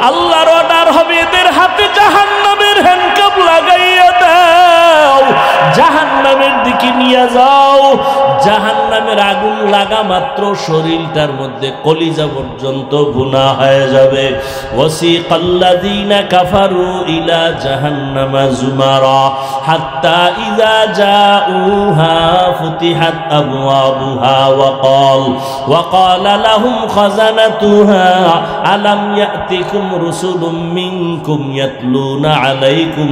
আল্লাহর অর্ডার হবে এদের হাতে জাহান্নামের হ্যান্ডকাপ লাগাইয়া দাও, জাহান্নামের দিকে নিয়ে যাও। জাহান্নামের আগুন লাগা মাত্র শরীরটার মধ্যে কলিজা পর্যন্ত গুনাহ হয়ে যাবে। ওয়াসিকাল্লাযীনা কাফারু ইলা জাহান্নামা যুমারা হাত্তা ইযা জাউহা ফুতিহাত আবওয়াবুহা ওয়া ক্বালা লাহুম খাযানাতুহা আলাম ইয়াতিকুম রুসুলুম মিনকুম ইয়াতলুনা আলাইকুম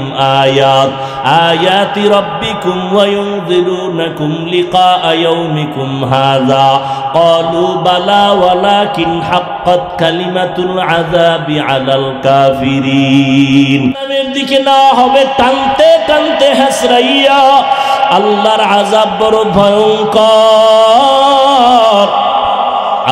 আয়াতি রাব্বিকুম ওয়া ইউনযিরুনাকুম লিকা ইয়াউমিকুম হাযা ক্বালু বালা ওয়ালাকিন হাক্কাত কালিমাতুল আযাবি আলাল কাফিরিন। নামের দিকে না হবে টানতে টানতে হাসরাইয়া। আল্লাহর আযাব বড় ভয়ঙ্কর।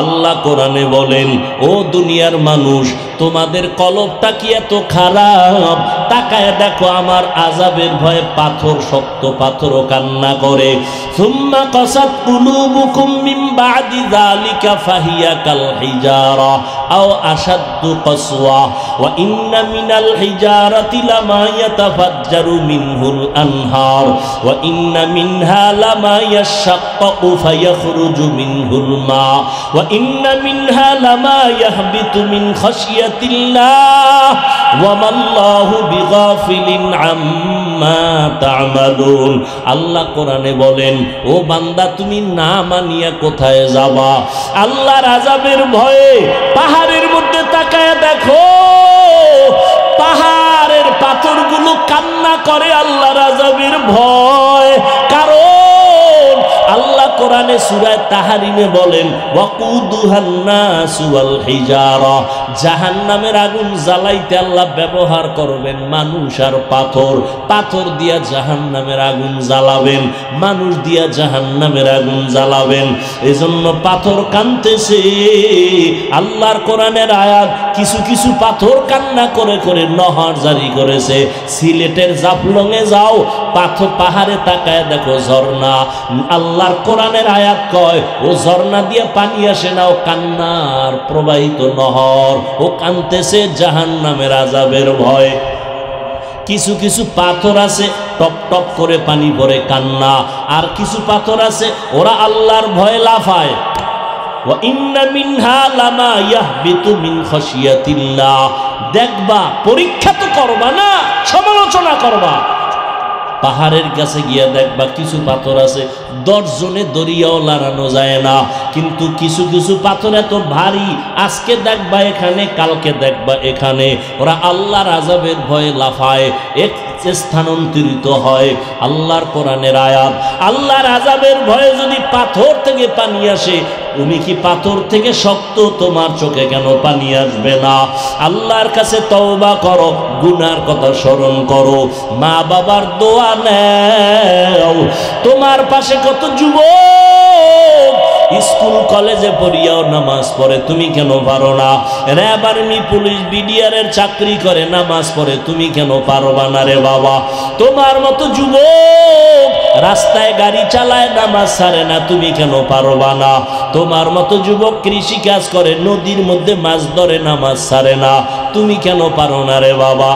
আল্লাহ কোরআনে বলেন, ও দুনিয়ার মানুষ, তোমাদের কলবটা কি এত খারাপ? তাকায় দেখো আমার আযাবের ভয়ে পাথর, শক্ত পাথরও কান্না করে। সুম্মা কাসাত কুলুবুকুম মিন বাদি যালিকা ফাহিয়া কাল হিজারা আও আশাদ্দু কসওয়া ওয়া ইন্না মিনাল হিজারাতি লামা ইয়াতাফাজ্জারু মিনহুল আনহার ওয়া ইন্না মিনহা লামা ইয়াশাক্কাকু ফায়াখরুজু মিনহুল মা ওয়া ইন্না মিনহা লামা ইয়াহবিতু মিন খাশিয়াতিল্লাহ ওয়া মাল্লাহু বিগাফিলিন আম্মা তা'মালুন। আল্লাহ কোরআনে বলেন, ও বান্দা, তুমি না মানিয়া কোথায় যাবা? আল্লাহর আযাবের ভয়ে পাহাড়ের মধ্যে তাকায় দেখো, পাহাড়ের পাথরগুলো কান্না করে আল্লাহর আযাবের ভয়। কারণ আল্লাহ কোরআনে সূরা তাহরিমে বলেন, ওয়াকুদুহান নাসু ওয়াল হিজারা, জাহান্নামের আগুন জ্বালাইতে আল্লাহ ব্যবহার করবেন মানুষ আর পাথর। পাথর দিয়া জাহান্নামের আগুন জ্বালাবেন, মানুষ দিয়া জাহান্নামের আগুন জ্বালাবেন। এজন্য পাথর কাঁদতেছে। আল্লাহর কোরআনের আয়াত, কিছু কিছু পাথর কান্না করে করে নহর জারি করেছে। সিলেটের জাফলংয়ে যাও, পাথর পাহাড়ে তাকায় দেখো ঝর্ণা। আল্লাহর কোরআনের আয়াত কয়, ও ঝর্ণা দিয়ে পানি আসে না, ও কান্নার প্রবাহিত নহর। ও কাঁদতেছে জাহান্নামের আযাবের ভয়। কিছু কিছু পাথর আছে টপ টপ করে পানি পড়ে কান্না, আর কিছু পাথর আছে ওরা আল্লাহর ভয়ে লাফায়। ওয়া ইন্না মিনহা লামা ইয়াহবিতু মিন খাশিয়াতিল্লাহ। দেখবা, পরীক্ষা তো করবা না, সমালোচনা করবা। পাহাড়ের কাছে গিয়া দেখবা কিছু পাথর আছে 10 জনে দরিয়াও লাড়ানো যায় না, কিন্তু কিছু কিছু পাথর এত ভারী, আজকে দেখবা এখানে, কালকে দেখবা এখানে। ওরা আল্লাহর আযাবের ভয়ে লাফায়, এক স্থানান্তরিত হয়। আল্লাহর কোরআনের আয়াত, আল্লাহর আযাবের ভয়ে যদি পাথর থেকে পানি আসে, তুমি কি পাথর থেকে শক্ত তোমার চোখে কেন পানি আসবে না? আল্লাহর কাছে তওবা করো, গুনার কথা স্মরণ করো, মা বাবার দোয়া নাও। তোমার পাশে কত যুবক স্কুল কলেজে পড়িয়াও নামাজ পড়ে, তুমি কেন পারো না? র্যাব, আর্মি, পুলিশ, বিডিআরের চাকরি করে, নামাজ পড়ে, তুমি কেন পারবা না রে বাবা? তোমার মতো যুবক রাস্তায় গাড়ি চালায়, নামাজ ছাড়ে না, তুমি কেন পারবা না? তোমার মতো যুবক কৃষি কাজ করে, নদীর মধ্যে মাছ ধরে, নামাজ ছাড়ে না, তুমি কেন পারো না রে বাবা?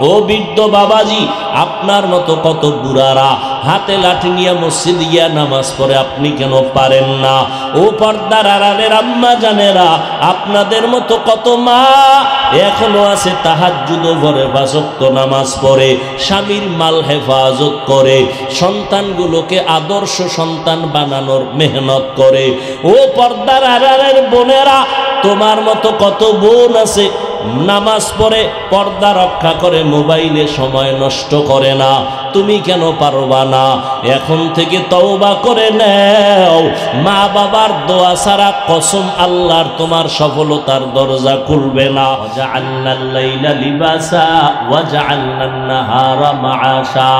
ও বৃদ্ধ বাবাজি, আপনার মতো কত বুড়ারা হাতে লাঠি নিয়ে মসজিদ গিয়া নামাজ পড়ে, আপনি কেন পারেন না? ও পর্দার আড়ালের আম্মা জানেরা, আপনাদের মতো কত মা এখনো আছে তাহাজ্জুদ ভরে 5 ওয়াক্ত নামাজ পড়ে, স্বামীর মাল হেফাজত করে, সন্তানগুলোকে আদর্শ সন্তান বানানোর মেহনত করে। ও পর্দার আড়ালের বোনেরা, তোমার মতো কত বোন আছে নামাজ পড়ে, পর্দা রক্ষা করে, মোবাইলে সময় নষ্ট করে না, তুমি কেন পারবা না? এখন থেকে তওবা করে নাও। মা বাবার দোয়া ছাড়া কসম আল্লাহর তোমার সফলতার দরজা খুলবে না। ওয়াজআলনাল লাইলা লিবাসা ওয়াজআলনান নাহারা মাআশা।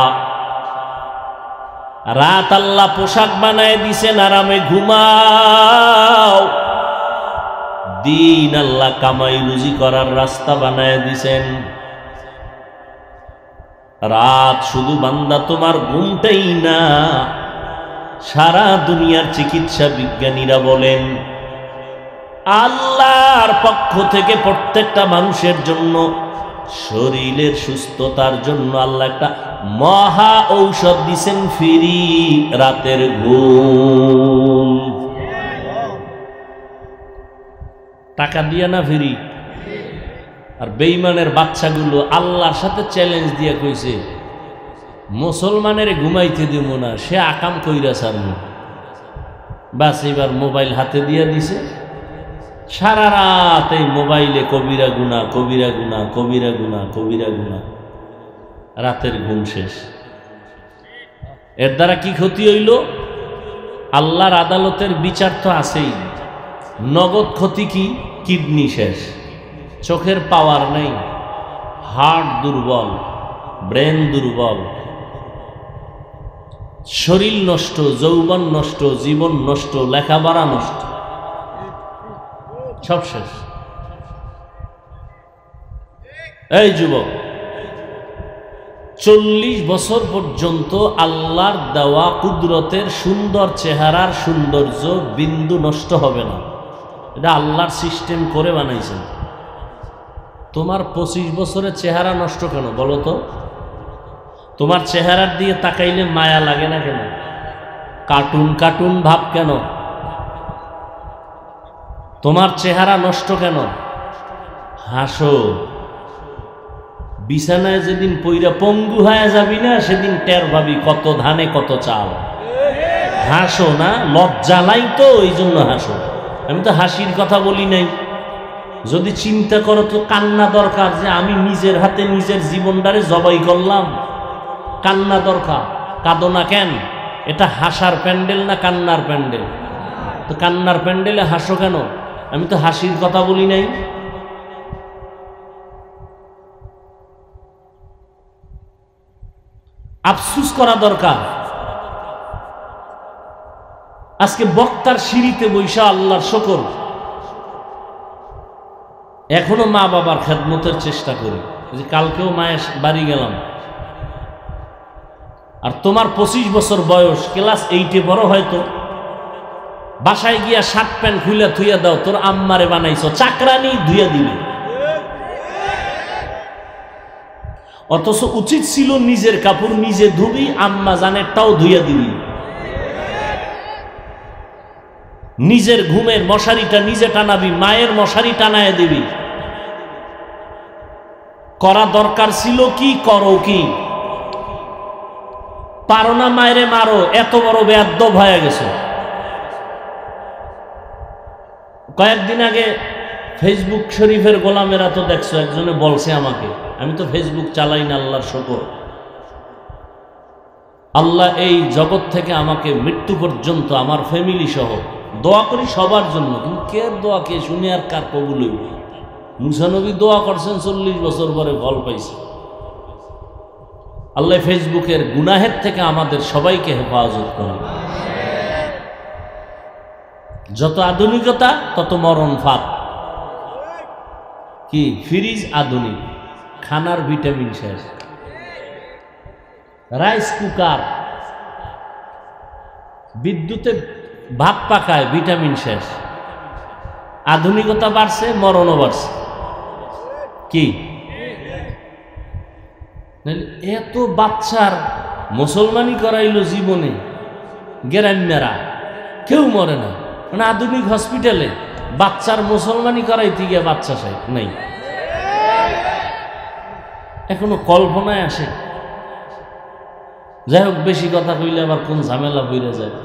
রাত আল্লাহ পোশাক বানায় দিছেন, আরামে ঘুমাও। দিন আল্লাহ কামাই রুজি করার রাস্তা বানায় দিছেন। রাত শুধু বান্দা তোমার ঘুমটাই না, সারা দুনিয়ার চিকিৎসা বিজ্ঞানীরা বলেন আল্লাহর পক্ষ থেকে প্রত্যেকটা মানুষের জন্য শরীরের সুস্থতার জন্য আল্লাহ একটা মহা ঔষধ দিছেন, ফ্রি রাতের ঘুম। টাকা দিয়া না ফ্রি। আর বেঈমানের বাচ্চাগুলো আল্লাহর সাথে চ্যালেঞ্জ দিয়ে কইছে, মুসলমানের ঘুমাইতে দিব না, সে আকাম কইরা সারমু। বাস এবার মোবাইল হাতে দিয়ে দিছে, সারা রাত এই মোবাইলে কবিরা গুনাহ, কবিরা গুনাহ, কবিরা গুনাহ, কবিরা গুনাহ, রাতের ঘুম শেষ। এর দ্বারা কি ক্ষতি হইল? আল্লাহর আদালতের বিচার তো আছেই, নগদ ক্ষতি কি? কিডনি শেষ, চোখের পাওয়ার নেই, হার্ট দুর্বল, ব্রেন দুর্বল, শরীর নষ্ট, যৌবন নষ্ট, জীবন নষ্ট, লেখাপড়া নষ্ট, সব শেষ। এই যুবক, 40 বছর পর্যন্ত আল্লাহর দেওয়া কুদরতের সুন্দর চেহারার সৌন্দর্য বিন্দু নষ্ট হবে না। এটা আল্লাহর সিস্টেম করে বানাইছেন। তোমার 25 বছরের চেহারা নষ্ট কেন বলো তো? তোমার চেহারার দিয়ে তাকাইলে মায়া লাগে না কেন? কার্টুন কার্টুন ভাব কেন? তোমার চেহারা নষ্ট কেন? হাসো। বিছানায় যেদিন পইরা পঙ্গু হয়ে যাবি না, সেদিন টের ভাবি কত ধানে কত চাল। হাসো না, লজ্জা নাই তো, ওই জন্য হাসো। আমি তো হাসির কথা বলি নাই। যদি চিন্তা করো তো কান্না দরকার, যে আমি নিজের হাতে নিজের জীবনটারে জবাই করলাম, কান্না দরকার। কাঁদো না কেন? এটা হাসার প্যান্ডেল না কান্নার প্যান্ডেল? তো কান্নার প্যান্ডেলে হাসো কেন? আমি তো হাসির কথা বলি নাই। আফসুস করা দরকার। আজকে বক্তার সিঁড়িতে বৈশা আল্লাহর শুকর, এখনো মা বাবার খেদমতের চেষ্টা করি। যে কালকেও মায়ের বাড়ি গেলাম, আর তোমার 25 বছর বয়স, ক্লাস 8-এ বড়, হয়তো বাসায় গিয়া শার্ট প্যান্ট খুলে থুইয়া দাও, তোর আম্মারে বানাইছো, চাকরানি ধুইয়া দিবে। অথচ উচিত ছিল নিজের কাপড় নিজে ধুবি, আম্মা জানেরটাও ধুইয়া দিবি। নিজের ঘুমের মশারিটা নিজে টানাবি, মায়ের মশারি টানায় দিবি। করা দরকার ছিল কি? করো কি? পারো না মায়েরে মারো, এত বড় বেয়াদ্দব হয়ে গেছে। কয়েকদিন আগে ফেসবুক শরীফের গোলামেরা তো দেখছো, একজনে বলছে আমাকে, আমি তো ফেসবুক চালাই না, আল্লাহর শুকর। আল্লাহ এই জগৎ থেকে আমাকে মৃত্যু পর্যন্ত আমার ফ্যামিলি সহ দোয়া করি সবার জন্য, কিন্তু কে দোয়া কে শুনে আর কার কবুল হইব? মুসা নবী দোয়া করছেন, 40 বছর পরে ফল পাইছে। আল্লাহ ফেসবুকের গুনাহের থেকে আমাদের সবাইকে হেফাজত করে। যত আধুনিকতা তত মরণ ফাঁদ। কি ফ্রিজ আধুনিক, খানার ভিটামিন শেষ। রাইস কুকার, বিদ্যুতে ভাত পাকায়, ভিটামিন শেষ। আধুনিকতা বাড়ছে, মরণও বাড়ছে। কি এত বাচ্চার মুসলমানি করাইলো জীবনে, গ্রাম্যরা কেউ মরে না, মানে আধুনিক হসপিটালে বাচ্চার মুসলমানি করাইতে গিয়ে বাচ্চা নাই। এখনো কল্পনায় আসে। যাই হোক, বেশি কথা কইলে আবার কোন ঝামেলা বইরে যায়।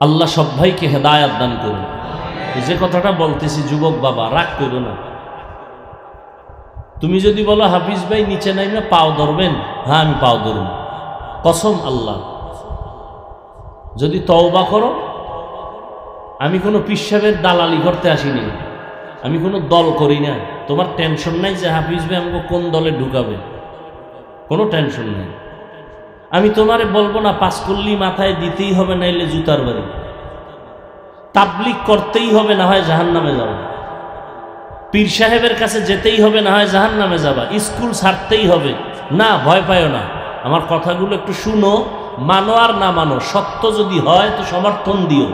আল্লাহ সব ভাইকে হেদায়াত দান করুন। যে কথাটা বলতেছি, যুবক বাবা রাগ করো না। তুমি যদি বলো হাফিজ ভাই নিচে নাইমে পাও ধরবেন, হ্যাঁ আমি পাও ধরব, কসম আল্লাহ। যদি তওবা করো, আমি কোনো পিসাবের দালালি করতে আসিনি, আমি কোনো দল করি না। তোমার টেনশন নাই যে হাফিজ ভাই আমাকে কোন দলে ঢুকাবে, কোনো টেনশন নেই। আমি তোমারে বলবো না 5 কল্লি মাথায় দিতেই হবে, নাইলে জুতার বাড়ি। তাবলিগ করতেই হবে, না হয় জাহান্নামে যাবে। পীর সাহেবের কাছে যেতেই হবে, না হয় জাহান্নামে যাবা। স্কুল ছাড়তেই হবে না, ভয় পায়ও না। আমার কথাগুলো একটু শুনো, মানো আর না মানো, সত্য যদি হয় তো সমর্থন দিও।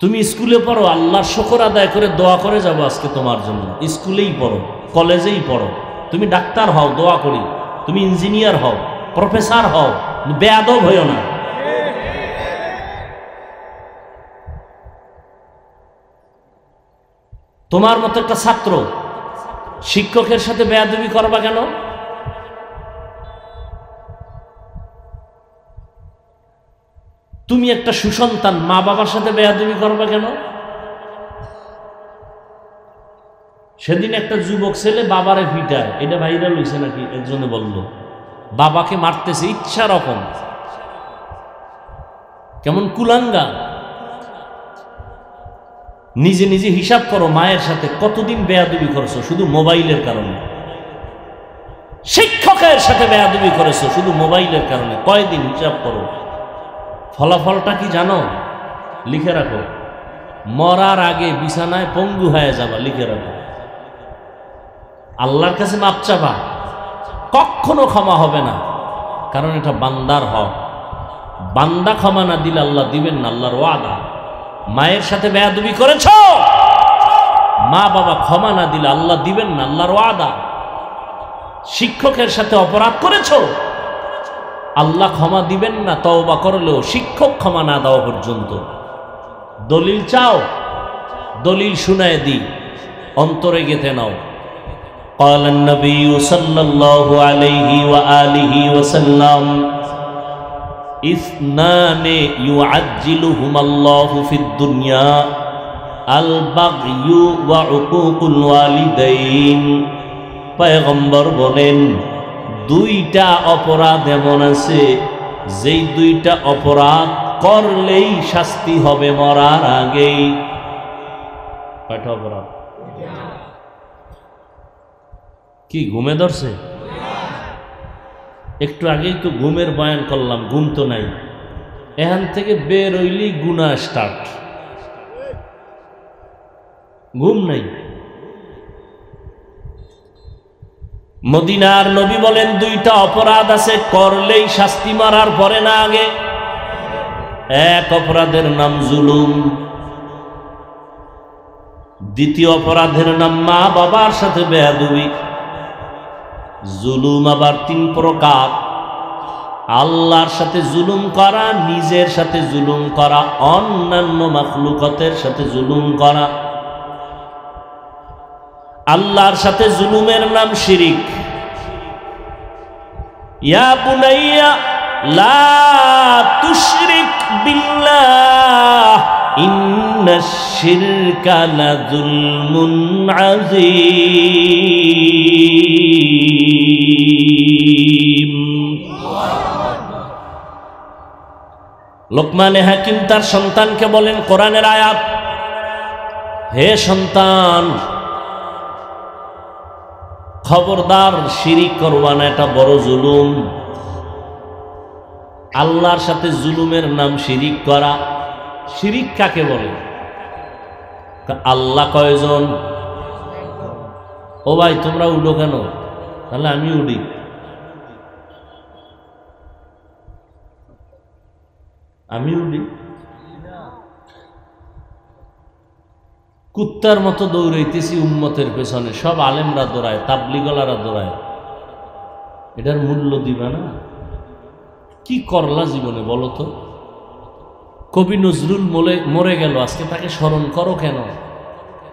তুমি স্কুলে পড়ো, আল্লাহর শুকর আদায় করে দোয়া করে যাবো আজকে তোমার জন্য। স্কুলেই পড়ো, কলেজেই পড়ো, তুমি ডাক্তার হও, দোয়া করি। তুমি ইঞ্জিনিয়ার হও, প্রফেসর হও, বেয়াদব হইও না। তোমার মতো একটা ছাত্র শিক্ষকের সাথে বেয়াদবি করবা কেন? তুমি একটা সুসন্তান, মা বাবার সাথে বেয়াদবি করবা কেন? সেদিন একটা যুবক ছেলে বাবারে পিটায়, এটা ভাইরাল হইছে নাকি, একজনে বলল বাবাকে মারতেছে ইচ্ছা রকম, কেমন কুলাঙ্গা। নিজে নিজে হিসাব করো, মায়ের সাথে কতদিন বেয়াদবি করেছো শুধু মোবাইলের কারণে। শিক্ষকের সাথে বেয়াদবি করেছো শুধু মোবাইলের কারণে, কয়দিন হিসাব করো। ফলাফলটা কি জানো? লিখে রাখো, মরার আগে বিছানায় পঙ্গু হয়ে যাবা, লিখে রাখো। আল্লাহর কাছে মাপ চাবা, কখনো ক্ষমা হবে না, কারণ এটা বান্দার হক। বান্দা ক্ষমা না দিলে আল্লাহ দিবেন না, আল্লাহর ওয়াদা। মায়ের সাথে বেয়াদবি করেছ, মা বাবা ক্ষমা না দিলে আল্লাহ দিবেন না, আল্লাহর ওয়াদা। শিক্ষকের সাথে অপরাধ করেছ, আল্লাহ ক্ষমা দিবেন না তওবা করলেও, শিক্ষক ক্ষমা না দেওয়া পর্যন্ত। দলিল চাও, দলিল শুনায় দি, অন্তরে গেঁথে নাও। قال النبي صلى الله عليه وآله وسلم اثنان يعجلهما الله في الدنيا البغي وعقوق الوالدين। পয়গম্বর বলেন, দুইটা অপরাধ এমন আছে যেই দুইটা অপরাধ করলেই শাস্তি হবে মরার আগেই। কয়টা অপরাধ? কি ঘুমে ধরছে? একটু আগেই তো ঘুমের বয়ান করলাম, ঘুম তো নাই। এখান থেকে বের হইলেই গুনাহ স্টার্ট, ঘুম নাই। মদিনার নবী বলেন, দুইটা অপরাধ আছে করলেই শাস্তি, মারার পরে না আগে। এক অপরাধের নাম জুলুম, দ্বিতীয় অপরাধের নাম মা বাবার সাথে বেয়াদবি। জুলুম আবার তিন প্রকার: আল্লাহর সাথে জুলুম করা, নিজের সাথে জুলুম করা, অন্যান্য মাখলুকাতের সাথে জুলুম করা। আল্লাহর সাথে জুলুমের নাম শিরিক। ইয়া বুনাইয়া লা তুশরিক বিল্লাহ ইন্নাশ শিরকা লাযুলমুন আযীম। লোকমানে হাকিম তার সন্তানকে বলেন, কোরআনের আয়াত, হে সন্তান, খবরদার শিরিক করবা না, এটা বড় জুলুম। আল্লাহর সাথে জুলুমের নাম শিরিক করা। শিরিক কাকে বলে? আল্লাহ কয়জন? ও ভাই তোমরা উঠো কেন? তাহলে আমি উঠি। আমি উঠি, কুত্তার মতো দৌড়াইতেছি উম্মতের পেছনে, সব আলেমরা দৌড়ায়, তাবলিগলারা দৌড়ায়। এটার মূল্য দিবা না? কি করলা জীবনে বলো তো? কবি নজরুল মরে গেল, আজকে তাকে স্মরণ করো কেন?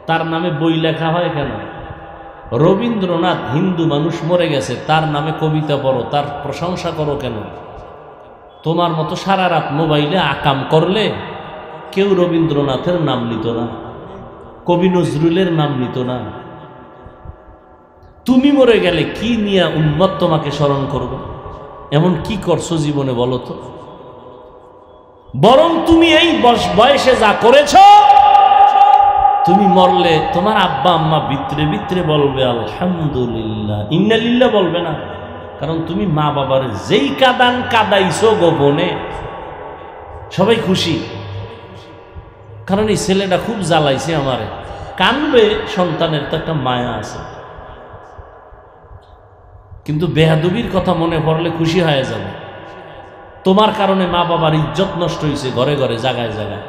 তার নামে বই লেখা হয় কেন? রবীন্দ্রনাথ, হিন্দু মানুষ, মরে গেছে, তার নামে কবিতা পড়ো, তার প্রশংসা করো কেন? তোমার মতো সারা রাত মোবাইলে আকাম করলে কেউ রবীন্দ্রনাথের নাম নিত না, কবি নজরুলের নাম নিত না। তুমি মরে গেলে কি নিয়ে উম্মত তোমাকে স্মরণ করবে? এমন কি করছো জীবনে বলো তো? বরং তুমি এই বয়সে যা করেছ, তুমি মরলে তোমার আব্বা আম্মা ভিতরে ভিতরে বলবে আলহামদুলিল্লাহ, ইন্নালিল্লাহ বলবে না। কারণ তুমি মা বাবার যেই কাদান কাদাইছো গোপনে, সবাই খুশি, কারণ এই ছেলেটা খুব জ্বালাইছে আমারে। কানবে, সন্তানের তো একটা মায়া আছে, কিন্তু বেহাদবির কথা মনে পড়লে খুশি হয়ে যাবে। তোমার কারণে মা বাবার ইজ্জত নষ্ট হয়েছে ঘরে ঘরে, জায়গায় জায়গায়।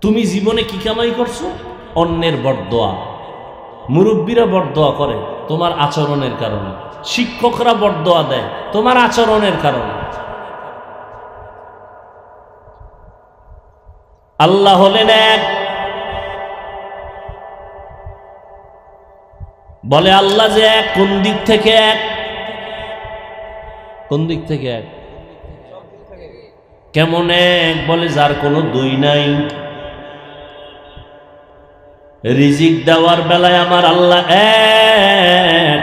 তুমি জীবনে কি কামাই করছো? অন্যের বরদোয়া। মুরব্বীরা বরদোয়া করে তোমার আচরণের কারণে, শিক্ষকরা বরদোয়া দেয় তোমার আচরণের কারণে। আল্লাহ হলেন এক। বলে আল্লাহ যে এক, কোন দিক থেকে এক? কোন দিক থেকে এক? কেমন এক? বলে যার কোনো দুই নাই। রিজিক দেওয়ার বেলায় আমার আল্লাহ এক,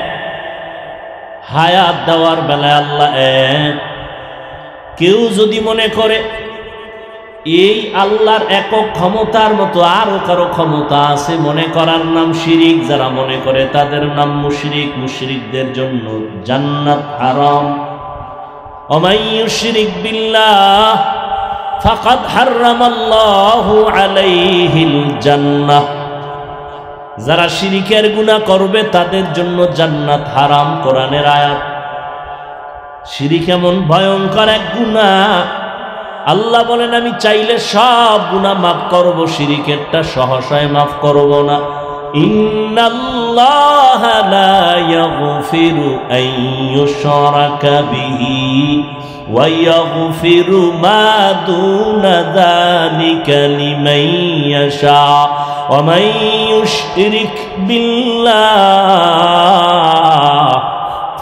হায়াত দেওয়ার বেলায় আল্লাহ এক। কেউ যদি মনে করে এই আল্লাহর একক ক্ষমতার মতো আরো কারো ক্ষমতা আছে, মনে করার নাম শিরিক। যারা মনে করে তাদের নাম মুশরিক। মুশরিকদের জন্য জান্নাত হারাম। ওমাই ইউশরিক বিল্লাহ ফাকাদ হারামাল্লাহু আলাইহিল জান্নাহ। যারা শিরিকের গুনাহ করবে তাদের জন্য জান্নাত হারাম। কোরআনের আয়াত। শিরিক এমন ভয়ঙ্কর এক গুনাহ, আল্লাহ বলেন আমি চাইলে সব গুনাহ মাফ করব, শিরিকেরটা সহসায় মাফ করব না। ইন্নাল্লাহা লা ইয়াগফিরু আন ইউশরাকা বিহি ওয়া ইয়াগফিরু মা দুনা যালিকা লিমান ইয়াশা ওয়া মান ইউশরিক বিল্লাহ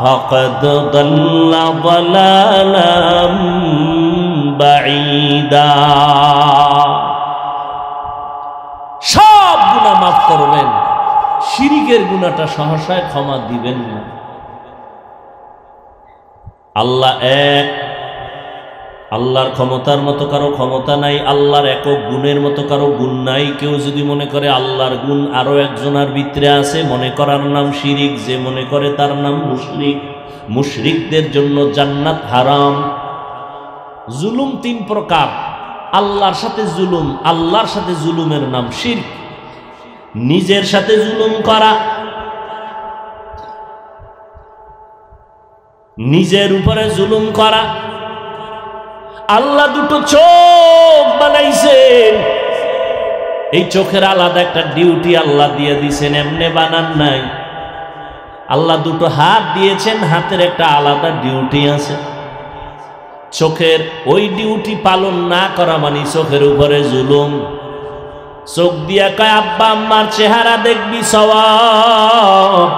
ফাকাদ দাল্লা দালালাম বাঈদা। সব গুনাহ মাফ করবেন, শিরিকের গুনাহটা সহসায় ক্ষমা দিবেন না। আল্লাহ এক। আল্লাহর ক্ষমতার মতো কারো ক্ষমতা নাই, আল্লাহর একক গুণের মতো কারো গুণ নাই। কেউ যদি মনে করে আল্লাহর গুণ আরো একজনের ভিতরে আছে, মনে করার নাম শিরিক। যে মনে করে তার নাম মুশরিক। মুশরিকদের জন্য জান্নাত হারাম। জুলুম তিন প্রকার। আল্লাহর সাথে জুলুম, আল্লাহর সাথে জুলুমের নাম শিরক। নিজের সাথে জুলুম করা, নিজের উপরে জুলুম করা। আল্লাহ দুটো চোখ বানাইছেন, এই চোখের আলাদা একটা ডিউটি আল্লাহ দিয়ে দিয়েছেন, এমনি বানান নাই। আল্লাহ দুটো হাত দিয়েছেন, হাতের একটা আলাদা ডিউটি আছে। চোখের ওই ডিউটি পালন না করা মানে চোখের উপরে জুলুম। চোখ দিয়া কয় আব্বা আম্মার চেহারা দেখবি সওয়াব,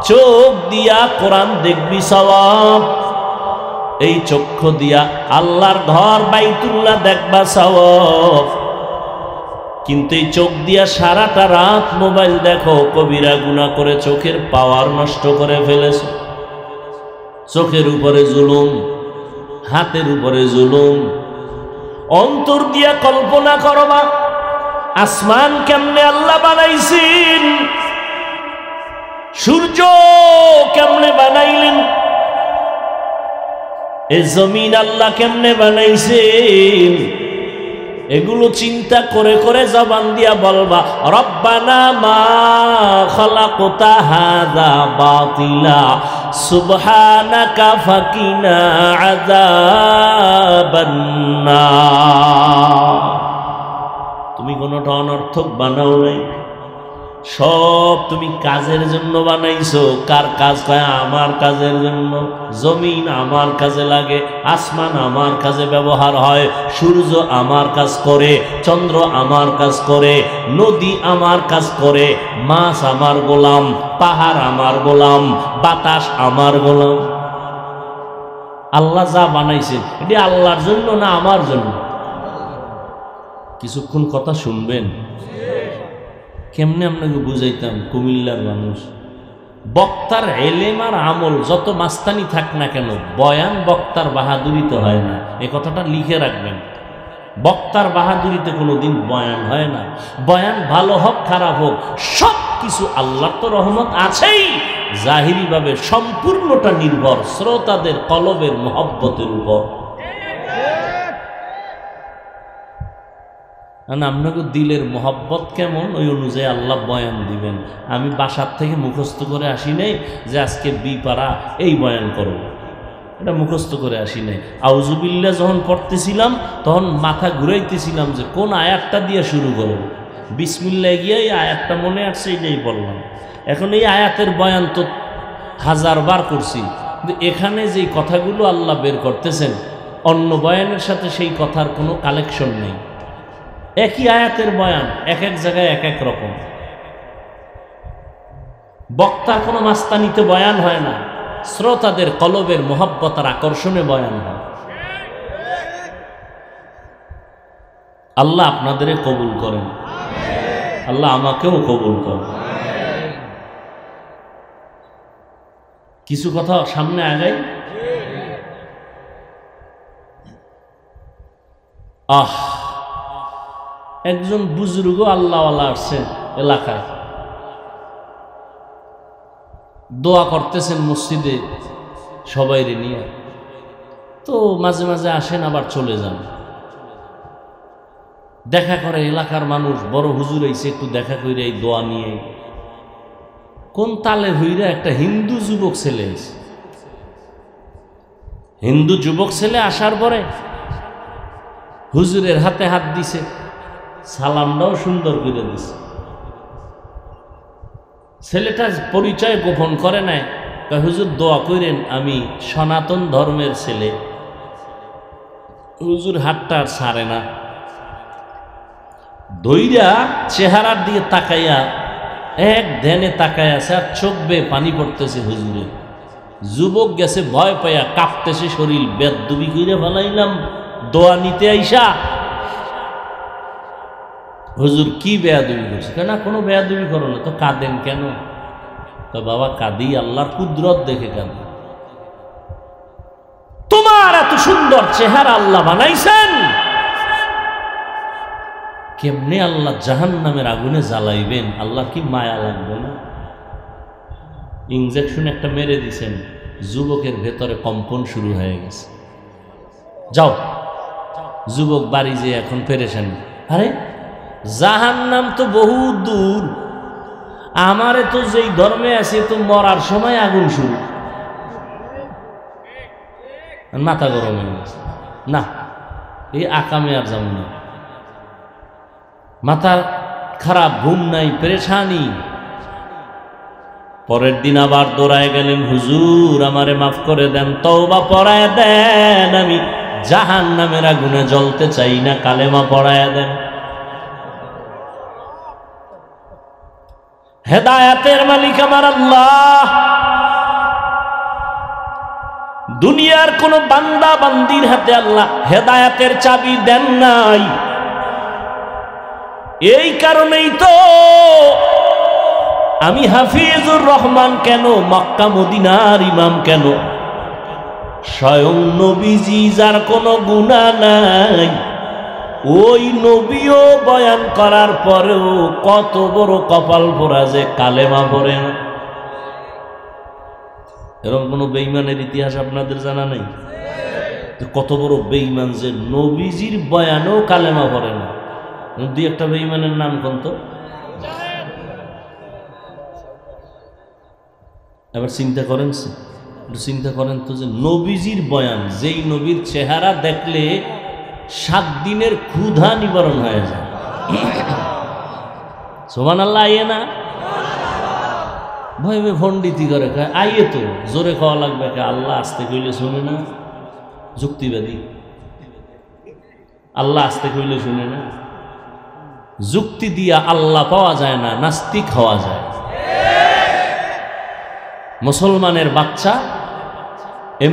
চোখ দিয়া কোরআন দেখবি সওয়াব। এই চক্ষু দিয়া আল্লাহর ঘর বাইতুল্লাহ দেখবা সওয়াব। কিন্তু এই চোখ দিয়া সারাটা রাত মোবাইল দেখো, কবিরা গুনাহ করে চোখের পাওয়ার নষ্ট করে ফেলেছে। চোখের উপরে জুলুম, হাতের উপরে জুলুম। অন্তর দিয়া কল্পনা করবা আসমান কেমনে আল্লাহ বানাইছেন, সূর্য কেমনে বানাইলেন, এই জমিন আল্লাহ কেমনে বানাইছেন। এগুলো চিন্তা করে করে জবান দিয়া বলবা রব্বানা মা খালাকতা হাযা বাতিলা সুবহানাকা ফাকিনা আযাবান নার। তুমি কোনটা অনর্থক বানাও নাই, সব তুমি কাজের জন্য বানাইছো। কার কাজ? কয় আমার কাজের জন্য। জমিন আমার কাজে লাগে, আসমান আমার কাজে ব্যবহার হয়, সূর্য আমার কাজ করে, চন্দ্র আমার কাজ করে, নদী আমার কাজ করে, মাছ আমার গোলাম, পাহাড় আমার গোলাম, বাতাস আমার গোলাম। আল্লাহ যা বানাইছেন এটি আল্লাহর জন্য না আমার জন্য? কিছুক্ষণ কথা শুনবেন, কেমনে আপনাকে বুঝাইতাম। কুমিল্লার মানুষ, বক্তার এলেম আর আমল যত মাস্তানি থাক না কেন, বয়ান বক্তার বাহাদুরিতে হয় না। এ কথাটা লিখে রাখবেন। বক্তার বাহাদুরিতে কোনোদিন বয়ান হয় না। বয়ান ভালো হোক খারাপ হোক, সব কিছু আল্লাহর তো রহমত আছেই, জাহিরিভাবে সম্পূর্ণটা নির্ভর শ্রোতাদের কলবের মহব্বতের উপর। আপনাকে দিলের মহব্বত কেমন, ওই অনুযায়ী আল্লাহ বয়ান দিবেন। আমি বাসার থেকে মুখস্থ করে আসি নাই যে আজকে বিপাড়া এই বয়ান করব। এটা মুখস্থ করে আসি নাই। আউযুবিল্লাহ যখন পড়তেছিলাম তখন মাথা ঘুরাইতেছিলাম যে কোন আয়াতটা দিয়ে শুরু করব। বিসমিল্লাহ গিয়ে এই আয়াতটা মনে আসছে, এটাই বললাম। এখন এই আয়াতের বয়ান তো হাজারবার করছি, কিন্তু এখানে যেই কথাগুলো আল্লাহ বের করতেছেন অন্য বয়ানের সাথে সেই কথার কোনো কালেকশন নেই। একই আয়াতের বয়ান এক এক জায়গায় এক এক রকম। বক্তার কোনো মাস্তানিতে বয়ান হয় না, শ্রোতাদের কলবের মোহাব্বত আর আকর্ষণে বয়ান হয়। আল্লাহ আপনাদের কবুল করেন, আল্লাহ আমাকেও কবুল করেন। কিছু কথা সামনে আগাই। একজন বুজুর্গ আল্লাহওয়ালা আসছেন এলাকায়, দোয়া করতেছেন মসজিদে সবাইরে নিয়ে। তো মাঝে মাঝে আসেন আবার চলে যান, দেখা করে এলাকার মানুষ, বড় হুজুর আইছে একটু দেখা করে এই দোয়া নিয়ে। কোন তালে হইরা একটা হিন্দু যুবক ছেলে এসে, হিন্দু যুবক ছেলে আসার পরে হুজুরের হাতে হাত দিছে, সালামটাও সুন্দর করে দিছে। ছেলেটা পরিচয় গোপন করে নাই, হুজুর দোয়া করেন, আমি সনাতন ধর্মের ছেলে। হুজুর হাতটা আর ছাড়ে না, দইরা চেহারার দিকে তাকাইয়া এক ধ্যানে তাকায় আছে, আর চোখ বেয়ে পানি পড়তেছে হুজুরে। যুবক গেছে ভয় পাইয়া, কাঁপতেছে শরীর, বেদবি কইরা ফেলাইলাম দোয়া নিতে আইসা। হুজুর কি বেয়াদবি করছে? কেন কোনো বেয়াদবি করো না তো, কাঁদেন কেন? তো বাবা কাঁদি আল্লাহর কুদরত দেখে কাঁদি। তোমার এত সুন্দর চেহারা আল্লাহ বানাইছেন, কেমনে আল্লাহ জাহান্নামের আগুনে জ্বালাইবেন? আল্লাহ কি মায়া লাগবে না? ইনজেকশন একটা মেরে দিছেন, যুবকের ভেতরে কম্পন শুরু হয়ে গেছে। যাও, যুবক বাড়ি যে এখন পেরেছেন, আরে জাহান্নাম তো বহু দূর, আমারে তো যেই ধর্মে আছে তো মরার সময় আগুন শুরু। মাথা গরম হয়ে গেছে, না এই আকামে আর যাব না। মাথা খারাপ, ঘুম নাই, পেরেশানি। পরের দিন আবার দৌড়ায় গেলেন, হুজুর আমারে মাফ করে দেন, তওবা পড়ায় দেন, আমি জাহান্নামের আগুনে জ্বলতে চাই না, কালেমা পড়ায় দেন। হেদায়েতের মালিক আমার আল্লাহ। দুনিয়ার কোন বান্দা বান্দির হাতে আল্লাহ হেদায়েতের চাবি দেন নাই। এই কারণেই তো আমি হাফিজুর রহমান কেন, মক্কা মদিনার ইমাম কেন, স্বয়ং নবীজি যার কোনো গুনাহ নাই, ওই নবীও বয়ান করার পরেও কত বড় কপাল পোড়া যে কালেমা পড়ে না। এরকম কোন বেঈমানের ইতিহাস আপনাদের জানা নেই? কত বড় বেঈমান যে নবীজির বয়ানেও কালেমা পড়ে না। দুই একটা বেঈমানের নাম কোন তো? এবার চিন্তা করেন, চিন্তা করেন তো, যে নবীজির বয়ান, যেই নবীর চেহারা দেখলে 7 দিনের ক্ষুধা নিবারণ হয়ে যায়। সুবহানাল্লাহ, আইয়ে না? ভয় ভয় ভণ্ডীতি করে, আইয়ে তো জোরে খাওয়া লাগবে, আল্লাহ আসতে কইলে শুনে না, যুক্তিবাদী। আল্লাহ আসতে কইলে শুনে না, যুক্তি দিয়া আল্লাহ পাওয়া যায় না, নাস্তিক হওয়া যায়। মুসলমানের বাচ্চা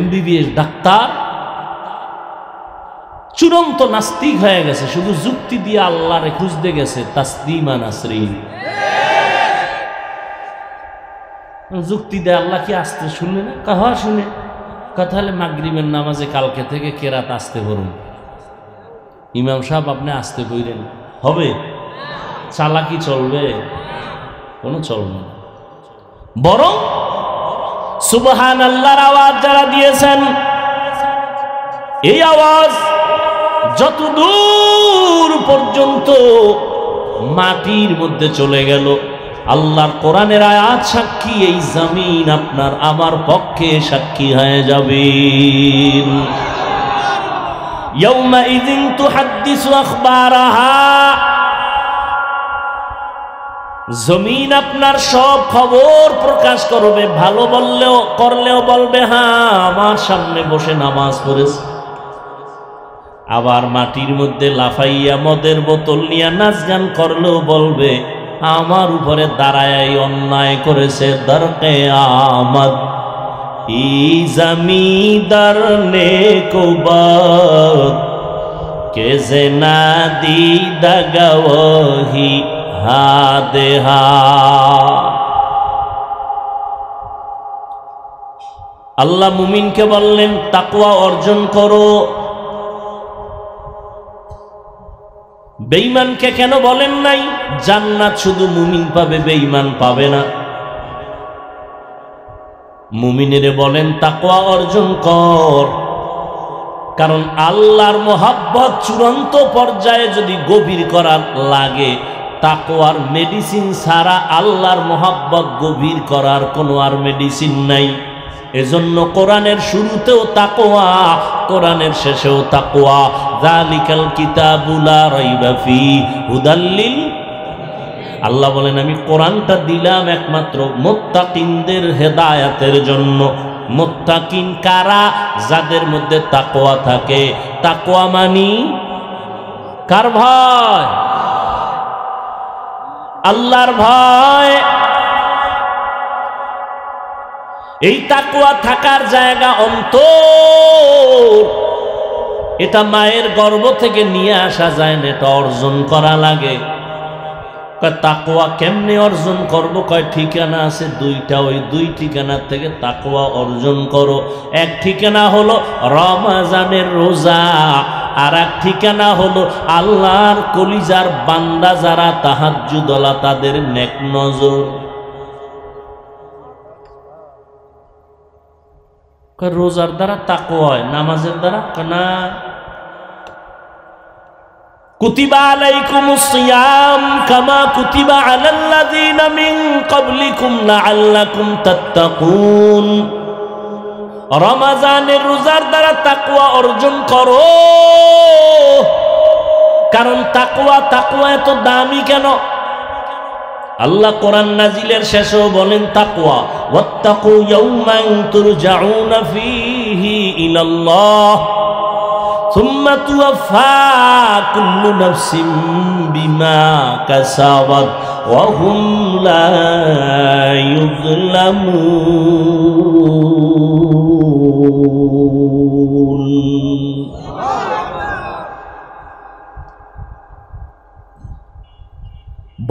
MBBS ডাক্তার চূড়ান্ত নাস্তিক হয়ে গেছে, শুধু যুক্তি দিয়ে আল্লাহরে খুঁজতে গেছে। তাসলিমা নাসরিন যুক্তি দেয়, আল্লাহ কি আসতে শুনে না? কাহা শুনে, কথা হলে মাগরিবের নামাজে কালকে থেকে কেরাত আসতে বলুন। ইমাম সাহেব আপনি আসতে বইলেন, হবে? চালাকি চলবে? কোনো চলবে না। বরং সুবহানাল্লাহর আওয়াজ যারা দিয়েছেন, এই আওয়াজ যত দূর পর্যন্ত মাটির মধ্যে চলে গেল, আল্লাহর কোরআনের আয়াত সাক্ষী, এই জমিন আপনার আমার পক্ষে সাক্ষী হয়ে যাবে। ইয়াউমাইযিন তুহাদ্দিসু আখবারাহা, জমিন আপনার সব খবর প্রকাশ করবে। ভালো বললেও করলেও বলবে হ্যাঁ আমার সামনে বসে নামাজ পড়েছে। আবার মাটির মধ্যে লাফাইয়া মদের বোতল নিয়ে নাচ গান করলেও বলবে আমার উপরে দাঁড়ায় অন্যায় করেছে। দরকে আমদ ই জমিদার নেকবাদ কে জেনা দি দগওহি হাদেহা। আল্লাহ মুমিনকে বললেন তাকওয়া অর্জন করো। বেঈমানকে কেন বলেন নাই? জান্নাত শুধু মুমিন পাবে, বেঈমান পাবে না। মুমিনেরে বলেন তাকওয়া অর্জন কর, কারণ আল্লাহর মোহাব্বত চূড়ান্ত পর্যায়ে যদি গভীর করার লাগে, তাকওয়ার মেডিসিন ছাড়া আল্লাহর মোহাব্বত গভীর করার কোনো আর মেডিসিন নাই। এজন্য কোরআনের শুরুতেও তাকওয়া, কোরআনের শেষেও তাকওয়া। যালিকাল কিতাবু লা রাইবা ফি হুদাল লিল। আল্লাহ বলেন আমি কোরআনটা দিলাম একমাত্র মুত্তাকিনদের হেদায়েতের জন্য। মুত্তাকিন কারা? যাদের মধ্যে তাকওয়া থাকে। তাকওয়া মানি কার ভয়? আল্লাহর ভয়। এই তাকওয়া থাকার জায়গা অন্তর। এটা মায়ের গর্ভ থেকে নিয়ে আসা যায় না, এটা অর্জন করা লাগে। তাকওয়া কেমনে অর্জন করব? কয় ঠিকানা আছে দুইটা, ওই দুই ঠিকানা থেকে তাকওয়া অর্জন করো। এক ঠিকানা হলো রমজানের রোজা, আর এক ঠিকানা হলো আল্লাহর কলিজার বান্দা যারা তাহাজ্জুদওয়ালা তাদের নেক নজর। রোজার দ্বারা তাকওয়া হয়, নামাজের দ্বারা না। কুতিবা আলাইকুমুস সিয়াম কামা কুতিবা আলাল্লাযীনা মিন ক্বাবলিকুম লাআল্লাকুম তাত্তাকুন। রমজানের রোজার দ্বারা তাকওয়া অর্জন করো। কারণ তাকওয়া এত দামি কেন? আল্লাহ কোরআন নাজিলের শেষেও বলেন তাকওয়া, ওয়াত্তাকু ইয়াওমান তুরজাউনা ফীহি ইলাল্লাহ সুম্মা তুওয়াফা কুল্লু নাফসিন বিমা কাসাবাত ওয়া হুম লা ইউযলামুন।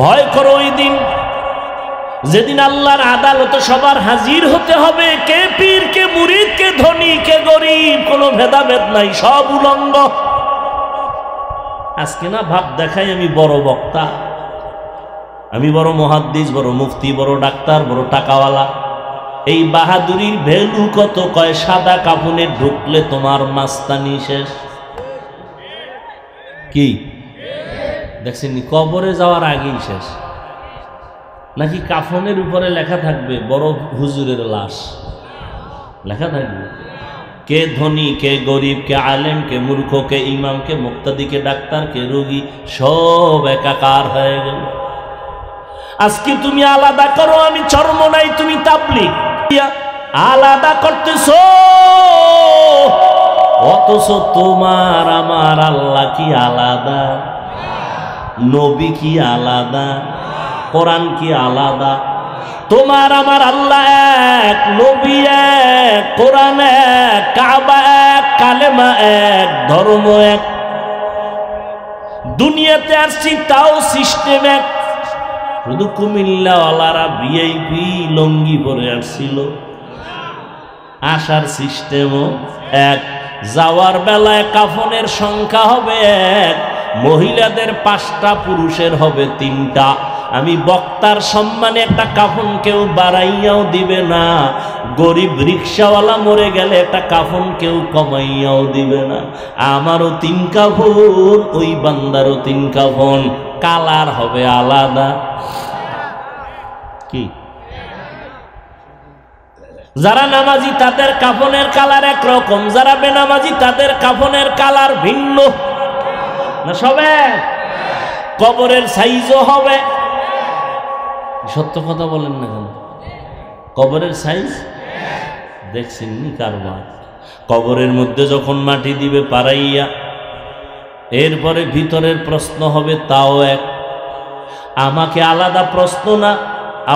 ভয় করো ওই দিন যেদিন আল্লাহর আদালতে সবার হাজির হতে হবে। কে পীর, কে মুরিদ, কে ধনী, কে গরিব, কোনো ভেদাভেদ নাই, সব উলঙ্গ। আজকে না ভাব দেখাই আমি বড় বক্তা, আমি বড় মুহাদ্দিস, বড় মুফতি, বড় ডাক্তার, বড় টাকাওয়ালা। এই বাহাদুরির ভ্যালু কত? কয় সাদা কাফনে ঢুকলে তোমার মাস্তানি শেষ। কি দেখছেন? কবরে যাওয়ার আগেই শেষ। নাকি কাফনের উপরে লেখা থাকবে বড় হুজুরের লাশ লেখা থাকবে? কে ধনী, কে গরিব, কে আলেম, কে মূর্খ, কে ইমাম, কে মুক্তাদি, কে ডাক্তার, কে রোগী, সব একাকার হয়ে গেল। আজকে তুমি আলাদা করো, আমি চরমনাই, তুমি তাবলীগ, আলাদা করতেছো। অথচ তোমার আমার আল্লাহ কি আলাদা? নবী কি আলাদা? কোরআন কি আলাদা? তোমার আমার আল্লাহ এক, নবী এক, কোরআন এক, কাবা এক, কালেমা এক, ধর্ম এক। দুনিয়াতে আসছি তাও সিস্টেম এক। শুধু কুমিল্লাওয়ালারা ভিআইপি লঙ্গি পরে আসছিল, আসার সিস্টেমও এক। যাওয়ার বেলায় কাফনের সংখ্যা হবে এক, মহিলাদের 5টা, পুরুষের হবে 3টা। আমি বক্তার সম্মানে একটা কাফন কেউ বাড়াইয়াও দিবে না। গরিব রিক্সাওয়ালা মরে গেলে একটা কাফন কেউ কমাইয়াও দিবে না। আমারও 3 কাফন, ওই বান্দারও 3 কাফন, কালার হবে আলাদা। কি? যারা নামাজি তাদের কাফনের কালার একরকম, যারা বেনামাজি তাদের কাফনের কালার ভিন্ন না? সবে কবরের সাইজও হবে। সত্য কথা বলেন না কেন? কবরের সাইজ দেখছেন নি কারবার? কবরের মধ্যে যখন মাটি দিবে পাড়াইয়া, এরপরে ভিতরের প্রশ্ন হবে তাও এক। আমাকে আলাদা প্রশ্ন না,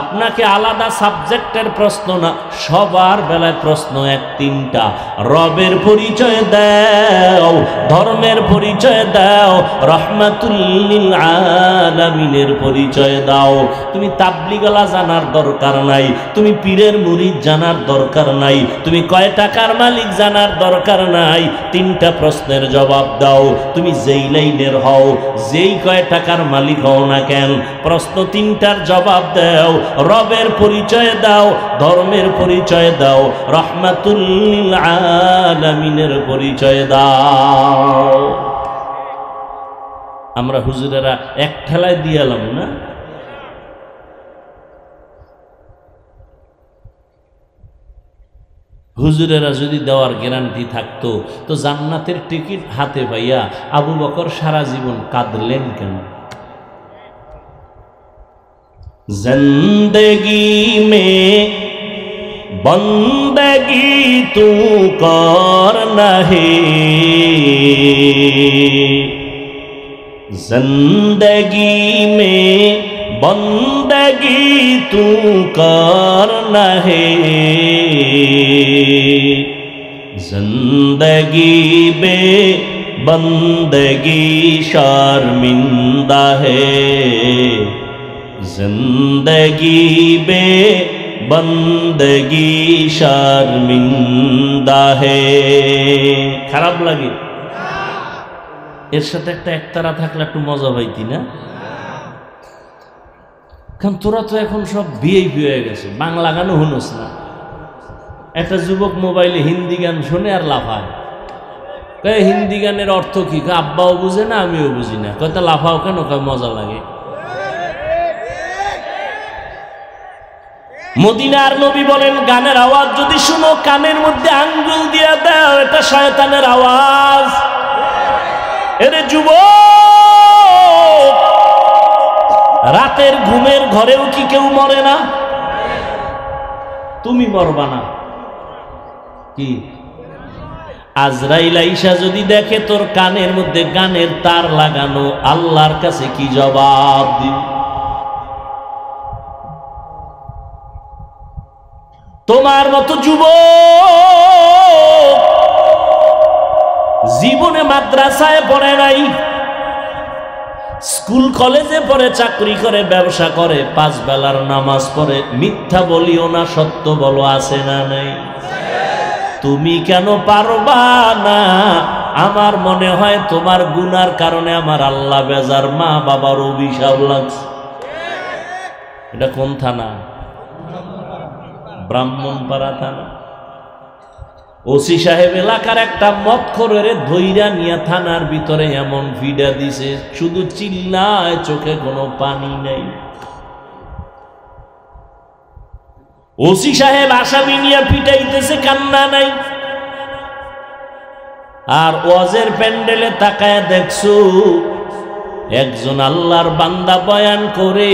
আপনাকে আলাদা সাবজেক্টের প্রশ্ন না, সবার বেলায় প্রশ্ন এক তিনটা। রবের পরিচয় দাও, ধর্মের পরিচয় দাও, রহমাতুল লিল আলামিনের পরিচয় দাও। তুমি তাবলিগওয়ালা জানার দরকার নাই, তুমি পীরের মুরিদ জানার দরকার নাই, তুমি কয় টাকার মালিক জানার দরকার নাই। তিনটা প্রশ্নের জবাব দাও। তুমি যেই লাইনের হও, যেই কয় টাকার মালিক হও না কেন, প্রশ্ন তিনটার জবাব দাও। রবের পরিচয় দাও, ধর্মের পরিচয় দাও, রহমাতুল লিল আলামিনের পরিচয় দাও। আমরা হুজুরেরা এক ঠেলায় দিয়ালাম না? হুজুরেরা যদি দেওয়ার গ্যারান্টি থাকতো তো জান্নাতের টিকিট হাতে পাইয়া আবু বকর সারা জীবন কাঁদলেন কেন? जिंदगी में बंदगी तू करना है, जिंदगी में बंदगी तू करना है, जिंदगी बे बंदगी शर्मिंदा है, जिंदगी बे बंदगी शर्मिंदा है। খারাপ লাগে? এর সাথে একটা একতারা থাকলে একটু মজা পাইতি না? কারণ তোরা তো এখন সব ভিআইপি হয়ে গেছে, বাংলা গানও শুনোস না। একটা যুবক মোবাইলে হিন্দি গান শুনে আর লাফায়। কয় হিন্দি গানের অর্থ কি? আব্বাও বুঝে না, আমিও বুঝি না। কয় তা লাফাও কেন? কয় মজা লাগে। মদিনার নবী বলেন, গানের আওয়াজ যদি শুনো কানের মধ্যে আঙ্গুল দিয়া দাও, এটা শয়তানের আওয়াজ। এরে যুবক, রাতের ঘুমের ঘরেও কি কেউ মরে না? তুমি মরবা না কি? আজরাইল আইসা যদি দেখে তোর কানের মধ্যে গানের তার লাগানো, আল্লাহর কাছে কি জবাব দিবি? তোমার মতো যুবক জীবনে মাদ্রাসায় পড়ে নাই, স্কুল কলেজে পড়ে, চাকরি করে, ব্যবসা করে, 5 বেলার নামাজ পড়ে, মিথ্যা বলিও না, সত্য বলো, আছে না নাই? তুমি কেন পারবা না? আমার মনে হয় তোমার গুনার কারণে আমার আল্লাহ বেজার, মা বাবার অভিশাপ লাগছে। এটা কোন থানা? ব্রাহ্মণপাড়া থানা। ওসি সাহেব এলাকার একটা মদখোরের ধইরা নিয়া থানার ভিতরে এমন ভিড়া দিছে, শুধু চিল্লায়, চোখে কোনো পানি নেই। ওসি সাহেব আসামি নিয়ে পিটাইতেছে, কান্না নাই। আর ওয়াজের প্যান্ডেলে তাকায় দেখছো একজন আল্লাহর বান্দা বয়ান করে,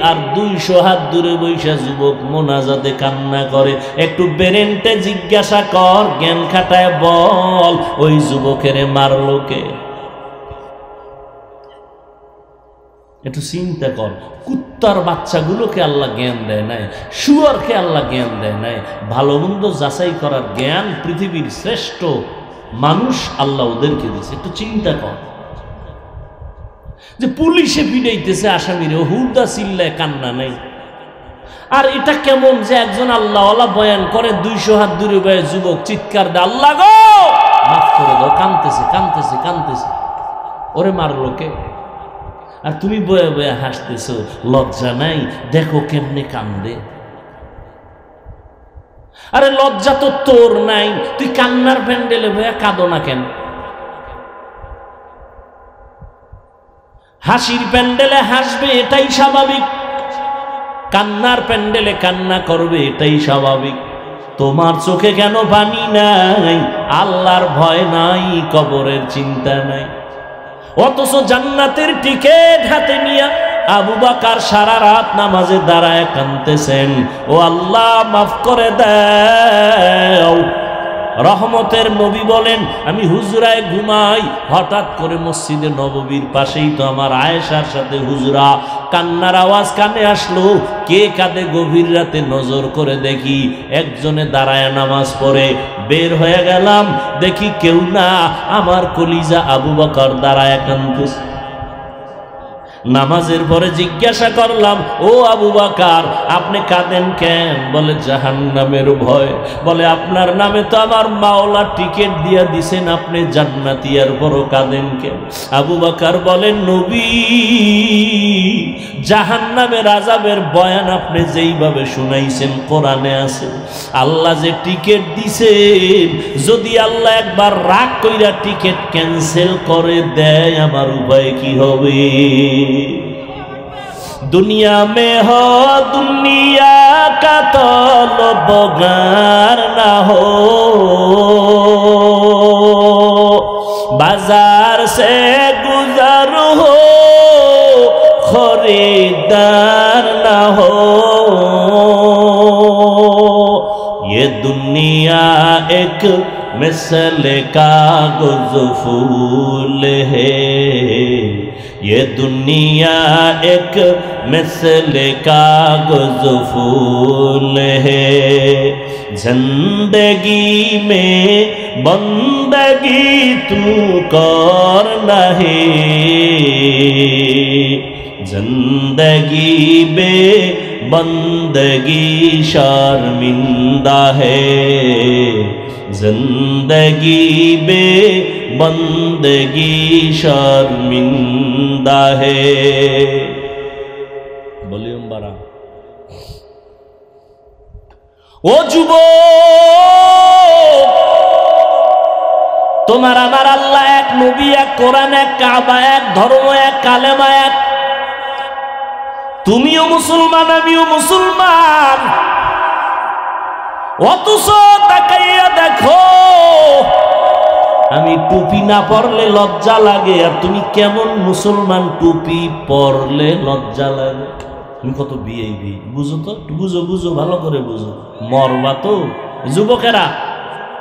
আর 200 হাত দূরে বৈশা যুবক মোনাজাতে কান্না করে। একটু বেরেন্টে জিজ্ঞাসা কর, জ্ঞান খাটায় বল, ওই যুবকের মারলো কে? একটু চিন্তা কর। কুত্তার বাচ্চাগুলোকে আল্লাহ জ্ঞান দেয় নাই, শুয়োরকে আল্লাহ জ্ঞান দেয় নাই। ভালো মন্দ যাচাই করার জ্ঞান পৃথিবীর শ্রেষ্ঠ মানুষ আল্লাহ ওদেরকে দিয়েছে। একটু চিন্তা কর যে পুলিশে পিটাইতেছে আসামিরে, হুদা চিল্লায়, কান্না নেই। আর এটা কেমন যে একজন আল্লাহওয়ালা বয়ান করে, 200 হাত দূরে বয়ে যুবক চিৎকার দেয়, আল্লাহ গো মাফ করে দাও, কাঁদতেছে কাঁদতেছে কাঁদতেছে। ওরে মারলো কে? আর তুমি বয়ে বয়ে হাসতেছ, লজ্জা নাই? দেখো কেমনে কান্দে। আরে লজ্জা তো তোর নাই, তুই কান্নার প্যান্ডেলে বয়ে কাঁদো না কেন? হাসির প্যান্ডেলে হাসবে, এটাই স্বাভাবিক। কান্নার প্যান্ডেলে কান্না করবে, এটাই স্বাভাবিক। তোমার চোখে কেন পানি নাই? আল্লাহর ভয় নাই, কবরের চিন্তা নাই। অথচ জান্নাতের টিকেট হাতে নিয়ে আবু বকর সারা রাত নামাজে দাঁড়ায় কাঁদতেছেন, ও আল্লাহ মাফ করে দাও। রহমতের নবী বলেন, আমি হুজরায় ঘুমাই, হঠাৎ করে মসজিদে নববীর পাশেই তো আমার আয়েশার সাথে হুজরা, কান্নার আওয়াজ কানে আসলো। কে কাঁদে গভীর রাতে নজর করে দেখি একজনে দাঁড়ায় নামাজ পড়ে। বের হয়ে গেলাম, দেখি কেউ না, আমার কলিজা আবু বকর দাঁড়ায় কাঁদতেছে। নামাজের পরে জিজ্ঞাসা করলাম, ও আবু বকর আপনি কাঁদেন কেন? বলে জাহান্নামের ভয়। বলে আপনার নামে তো আমার মাওলা টিকিট দিয়া দিছেন, আপনি জান্নাতি, আর বড় কাঁদেন কেন? আবু বকর বলেন, নবী জাহান্নামের আযাবের বয়ান আপনি যেইভাবে শুনাইছেন কোরআনে আছে। আল্লাহ যে টিকিট দিছেন, যদি আল্লাহ একবার রাগ কইরা টিকিট ক্যান্সেল করে দেয়, আমার উপায় কি হবে? दुनिया में हो दुनिया का तलबगार ना हो, बाजार से गुजर हो खरीदार ना हो। ये दुनिया एक मिसल कागज फूल है, ये दुनिया एक मिसल कागज फूल है। जिंदगी में बंदगी तू करना है, जिंदगी में बंदगी शर्मिंदा है, जिंदगी में बंदगी शर्मिंदा है। वॉल्यूम बढ़ा। ও যুবক, তোমার আমার আল্লাহ এক, নবী এক, কোরআন এক, কাবা এক, ধর্ম এক, কালেমা এক। তুমিও মুসলমান, আমিও মুসলমান, অথচ তাকাইয়া দেখো আমি টুপি না পরলে লজ্জা লাগে, আর তুমি কেমন মুসলমান টুপি পরলে লজ্জা লাগে। তুমি কত বিয়ে বুঝো তো, বুঝো বুঝো, ভালো করে বুঝো, মরবা তো। যুবকেরা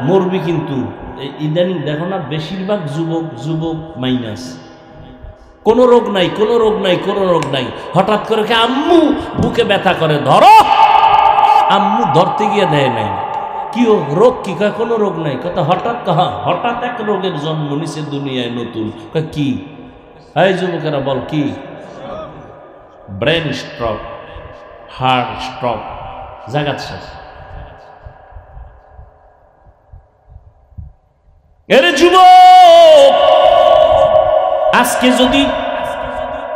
মরবি, কিন্তু ইদানিং দেখো না বেশিরভাগ যুবক যুবক মাইনাস, কোনো রোগ নাই, কোনো রোগ নাই, কোনো রোগ নাই। হঠাৎ করে আম্মু বুকে ব্যথা করে, ধরো, আম্মু ধরতে গিয়ে দেয় নাই। কি রোগ? কি কয় কোনো রোগ নাই। কথা হঠাৎ কহা, হঠাৎ এক রোগের জন্ম নিছে দুনিয়ায় নতুন। কয় কি? এই যুবকেরা বল কি? ব্রেন স্ট্রোক, হার্ট স্ট্রোক, জাগাত শেষ। এর যুবক, আজকে যদি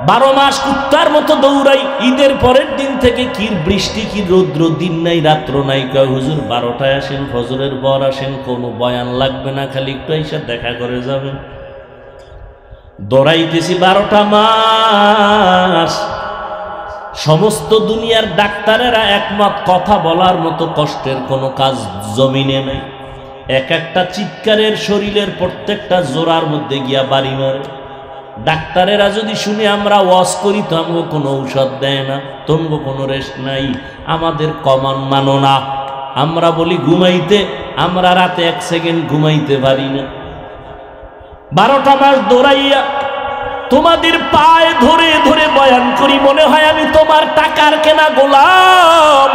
12 মাস কুত্তার মতো দৌড়াই, ঈদের পরের দিন থেকে কি বৃষ্টি, কি রৌদ্র, দিন নাই রাত্র নাই। কয় হুজুর 12টায় আসেন, ফজরের পর আসেন, কোনো বয়ান লাগবে না, খালি একটু এসে দেখা করে যাবেন। দৌড়াইতেছি 12টা মাস। সমস্ত দুনিয়ার ডাক্তারেরা একমত, কথা বলার মতো কষ্টের কোনো কাজ জমিনে নাই। এক একটা চিৎকারের শরীরের প্রত্যেকটা জোড়ার মধ্যে গিয়া বাড়ি মারে। ডাক্তারেরা যদি শুনে আমরা ওয়াজ করি, তো আমাকে কোনো ঔষধ দেয় না, তোমাকে কোনো রেস্ট নাই, আমাদের কমান মানো না। আমরা বলি ঘুমাইতে, আমরা রাতে 1 সেকেন্ড ঘুমাইতে পারি না। 12টা মাস দৌড়াইয়া তোমাদের পায়ে ধরে ধরে বয়ান করি, মনে হয় আমি তোমার টাকার কেনা গোলাম।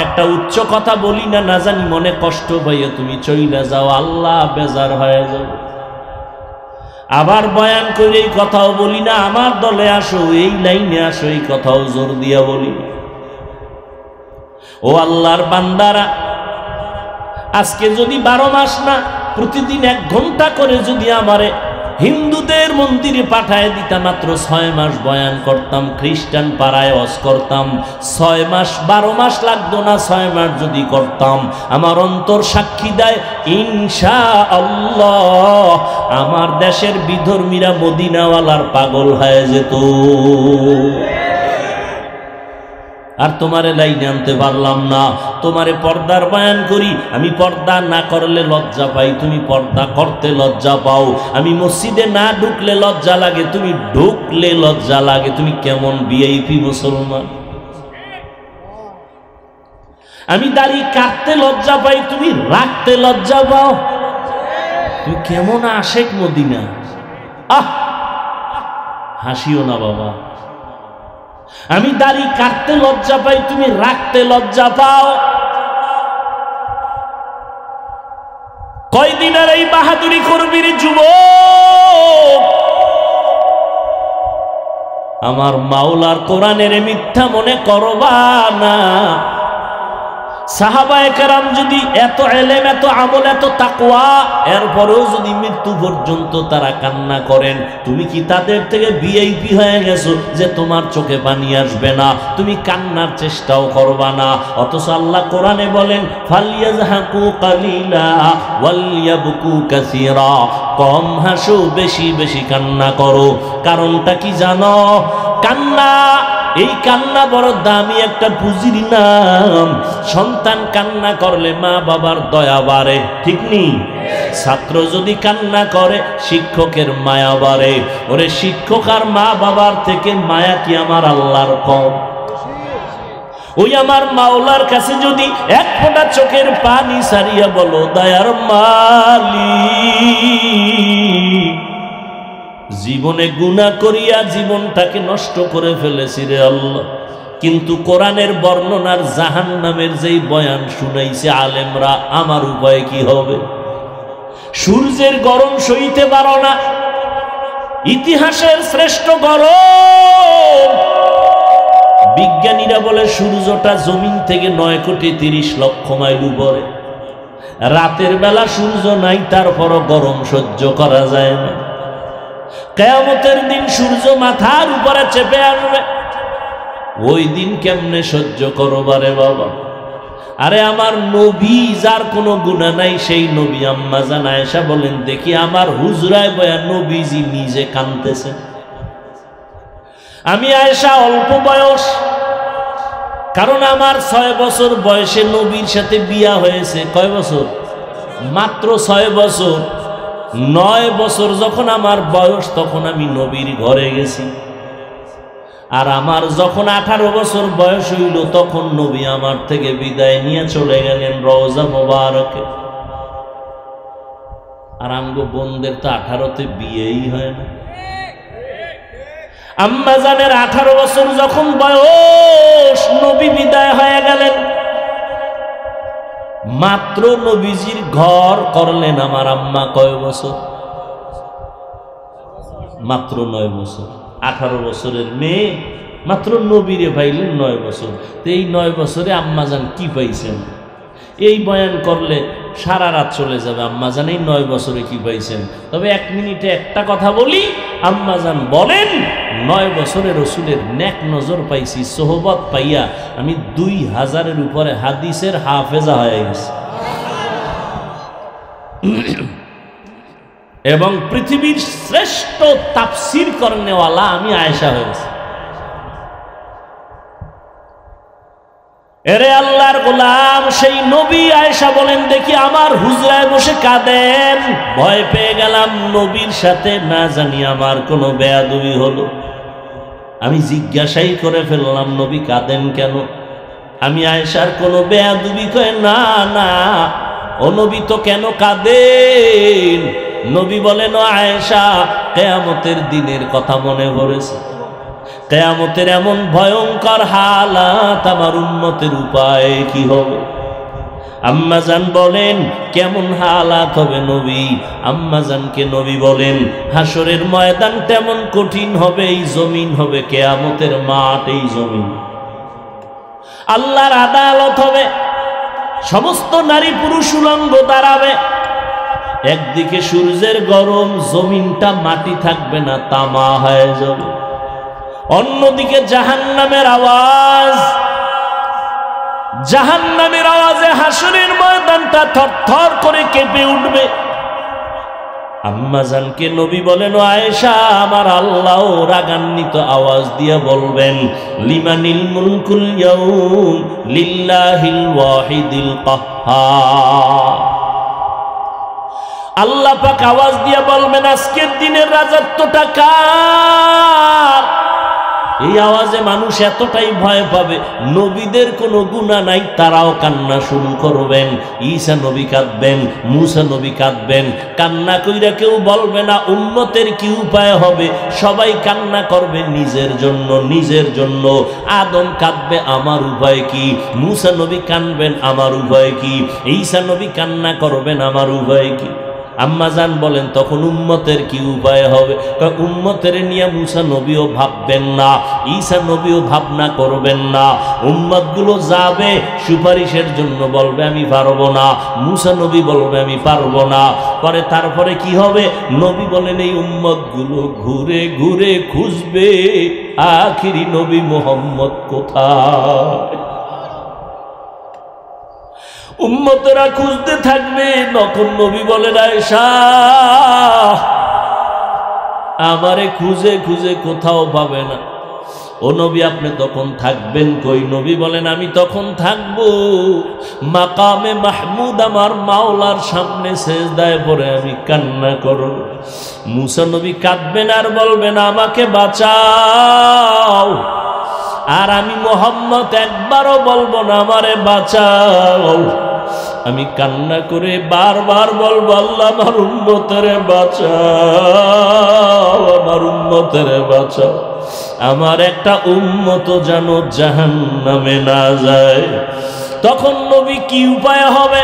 একটা উচ্চ কথা বলি না, না জানি মনে কষ্ট পাইয়া তুমি চইলা যাও, আল্লাহ বেজার হয়ে যাও। আবার বয়ান করে এই কথাও বলি না, আমার দলে আসো, এই লাইনে আসো, এই কথাও জোর দিয়া বলি। ও আল্লাহর বান্দারা, আজকে যদি 12 মাস না, প্রতিদিন 1 ঘন্টা করে যদি আমারে হিন্দুদের মন্দিরে পাঠায় দিতাম, মাত্র 6 মাস বয়ান করতাম, খ্রিস্টান পাড়ায় ওয়াজ করতাম, 6 মাস 12 মাস লাগতো না, 6 মাস যদি করতাম, আমার অন্তর সাক্ষী দেয় ইনশাআল্লাহ আমার দেশের বিধর্মীরা মদিনাওয়ালার পাগল হয়ে যেত। আর তোমারে লাইনে আনতে পারলাম না। তোমারে পর্দার বয়ান করি, আমি পর্দা না করলে লজ্জা পাই, তুমি পর্দা করতে লজ্জা পাও। আমি মসজিদে না ঢুকলে লজ্জা লাগে, তুমি ঢুকলে লজ্জা লাগে। তুমি কেমন ভিআইপি মুসলমান? আমি দাড়ি কাটতে লজ্জা পাই, তুমি রাখতে লজ্জা পাও। তুমি কেমন আশেক মদিনা। হাসিও না বাবা। আমি দাড়ি কাটতে লজ্জা পাই, তুমি রাখতে লজ্জা পাও। কয়দিনের এই বাহাদুরি করবির যুবক, আমার মাওলার কোরআনের মিথ্যা মনে করবা না। সাহাবায়ে কেরাম যদি এত ইলম, এত আমল, এত তাকওয়া, এরপরেও যদি মৃত্যু পর্যন্ত তারা কান্না করেন, তুমি কি তাদের থেকে ভিআইপি হয়ে গেছো যে তোমার চোখে পানি আসবে না, তুমি কান্নার চেষ্টাও করবা না? অথচ আল্লাহ কোরআনে বলেন ফালিয়াজহাকু কালিলা ওয়ালিয়াবকু কাসীরা, কম হাসো, বেশি বেশি কান্না করো। কারণটা কি জানো? কান্না, এই কান্না বড় দামি একটা পুঁজির নাম। সন্তান কান্না করলে মা বাবার দয়া বাড়ে, ঠিক নেই? ছাত্র যদি কান্না করে শিক্ষকের মায়া বাড়ে। ওরে শিক্ষক আর মা বাবার থেকে মায়া কি আমার আল্লাহর কম? ওই আমার মাওলার কাছে যদি এক ফোঁটা চোখের পানি সারিয়া বলো, দয়ার মালিক, জীবনে গুনাহ করিয়া জীবনটাকে নষ্ট করে ফেলেছি রে আল্লাহ, কিন্তু কোরআনের বর্ণনার জাহান্নামের যেই বয়ান শুনাইছে আলেমরা, আমার উপায় কি হবে? সূর্যের গরম সইতে পারো না, ইতিহাসের শ্রেষ্ঠ গরম। বিজ্ঞানীরা বলে সূর্যটা জমিন থেকে 9,30,00,000 মাইল উপরে। রাতের বেলা সূর্য নাই, তারপরও গরম সহ্য করা যায় না। কিয়ামতের দিন সূর্য মাথার উপরে চেপে আসবে, ওই দিন কেমনে সহ্য করবা রে বাবা? আরে আমার নবী, যার কোনো গুনাহ নাই, সেই নবী আম্মা জান আয়েশা বলেন, দেখি আমার হুজরায় বয়া নবীজি নিজে কাঁদতেছে। আমি আয়েশা অল্প বয়স, কারণ আমার 6 বছর বয়সে নবীর সাথে বিয়া হয়েছে। কয় বছর? মাত্র 6 বছর। 9 বছর যখন আমার বয়স, তখন আমি নবীর ঘরে গেছি। আর আমার যখন 18 বছর বয়স হইল, তখন নবী আমার থেকে বিদায় নিয়ে চলে গেলেন রওজা মোবারকে। আর আমগো বোনদের তো 18তে বিয়েই হয় না। আম্মা জানের 18 বছর যখন বয়স, নবী বিদায় হয়ে গেলেন। মাত্র নবীজির ঘর করলেন আমার আম্মা কয় বছর? মাত্র 9 বছর। 18 বছরের মেয়ে মাত্র নবীরে পাইলেন 9 বছর। তো এই 9 বছরে আম্মা জান কি পাইছেন? এই বয়ান করলে সারা রাত চলে যাবে। আম্মা জান এই 9 বছরে কি পাইছেন? তবে 1 মিনিটে একটা কথা বলি। আম্মা জান বলেন, 9 বছরে রসুলের নেক নজর পাইছি, সোহবত পাইয়া আমি 2000-এর উপরে হাদিসের হাফেজা হয়ে গেছি, এবং পৃথিবীর শ্রেষ্ঠ তাফসীর করনেওয়ালা আমি আয়েশা হয়েছি। এরে আল্লাহর গোলাম, সেই নবী আয়েশা বলেন, দেখি আমার হুজরায় বসে কাঁদেন। ভয় পেয়ে গেলাম, নবীর সাথে না জানি আমার কোনো বেয়াদবি হলো। আমি জিজ্ঞাসাই করে ফেললাম, নবী কাঁদেন কেন? আমি আয়েশার কোনো বেয়াদবি কয় না না, ও নবী তো কেন কাঁদেন? নবী বলেন, ও আয়েশা, কিয়ামতের দিনের কথা মনে পড়েছে। কিয়ামতের এমন ভয়ঙ্কর হালাত, আমার উম্মতের উপায় কি হবে? আম্মা জান বলেন, কেমন হালাত হবে নবী? আম্মা জানকে নবী বলেন, হাসরের ময়দান তেমন কঠিন হবে, এই জমিন হবে কিয়ামতের মাঠ। এই জমিন আল্লাহর আদালত হবে, সমস্ত নারী পুরুষ উলঙ্গ দাঁড়াবে। একদিকে সূর্যের গরম, জমিনটা মাটি থাকবে না, তামা হয়ে যাবে। অন্যদিকে জাহান্নামের আওয়াজ, জাহান্নামের আওয়াজে হাসরের ময়দানটা থরথর করে কেঁপে উঠবে। আম্মাজানকে নবী বলেন, ও আয়েশা, আমার আল্লাহ রাগান্বিত আওয়াজ দিয়ে বলবেন, লিমানিল মুলকুল ইয়াউম লিল্লাহিল ওয়াহিদিল কাহ্হার। আল্লাহ পাক আওয়াজ দিয়ে বলবেন, আজকের দিনের রাজত্বটা কার? এই আওয়াজে মানুষ এতটাই ভয় পাবে, নবীদের কোনো গুনাহ নাই, তারাও কান্না শুরু করবেন। ঈসা নবী কাঁদবেন, মুসা নবী কাঁদবেন, কান্না কইরা কেউ বলবে না উম্মতের কি উপায় হবে, সবাই কান্না করবে নিজের জন্য, নিজের জন্য। আদম কাঁদবে, আমার উপায় কি? মুসা নবী কাঁদবেন, আমার উপায় কি? ঈসা নবী কান্না করবেন, আমার উপায় কি? আম্মাজান বলেন, তখন উম্মতের কি উপায় হবে? উম্মতের নিয়ে মুসা নবীও ভাববেন না, ঈসা নবীও ভাবনা করবেন না। উম্মতগুলো যাবে সুপারিশের জন্য, বলবে আমি পারবো না। মুসা নবী বলবে আমি পারবো না। পরে তারপরে কি হবে? নবী বলেন, এই উম্মতগুলো ঘুরে ঘুরে খুঁজবে আখিরি নবী মুহাম্মদ কোথায়। উম্মতেরা খুঁজতে থাকবে। তখন নবী বলেন, আয়েশা, আমারে খুঁজে খুঁজে কোথাও পাবে না। ও নবী, আপনি তখন থাকবেন কই? নবী বলেন, আমি তখন থাকবো মাকামে মাহমুদ, আমার মাওলার সামনে সেজদায় পড়ে আমি কান্না করব। মুসা নবী কাঁদবেন আর বলবেন, আমাকে বাঁচাও। আর আমি মুহাম্মদ একবারও বলবো না আমারে বাঁচাও। আমি কান্না করে বারবার বলবো, আল্লাহ আমার উম্মতেরে বাঁচাও, আমার উম্মতেরে বাঁচাও। আমার একটা উম্মত যেন জাহান্নামে না যায়। তখন নবী কি উপায় হবে?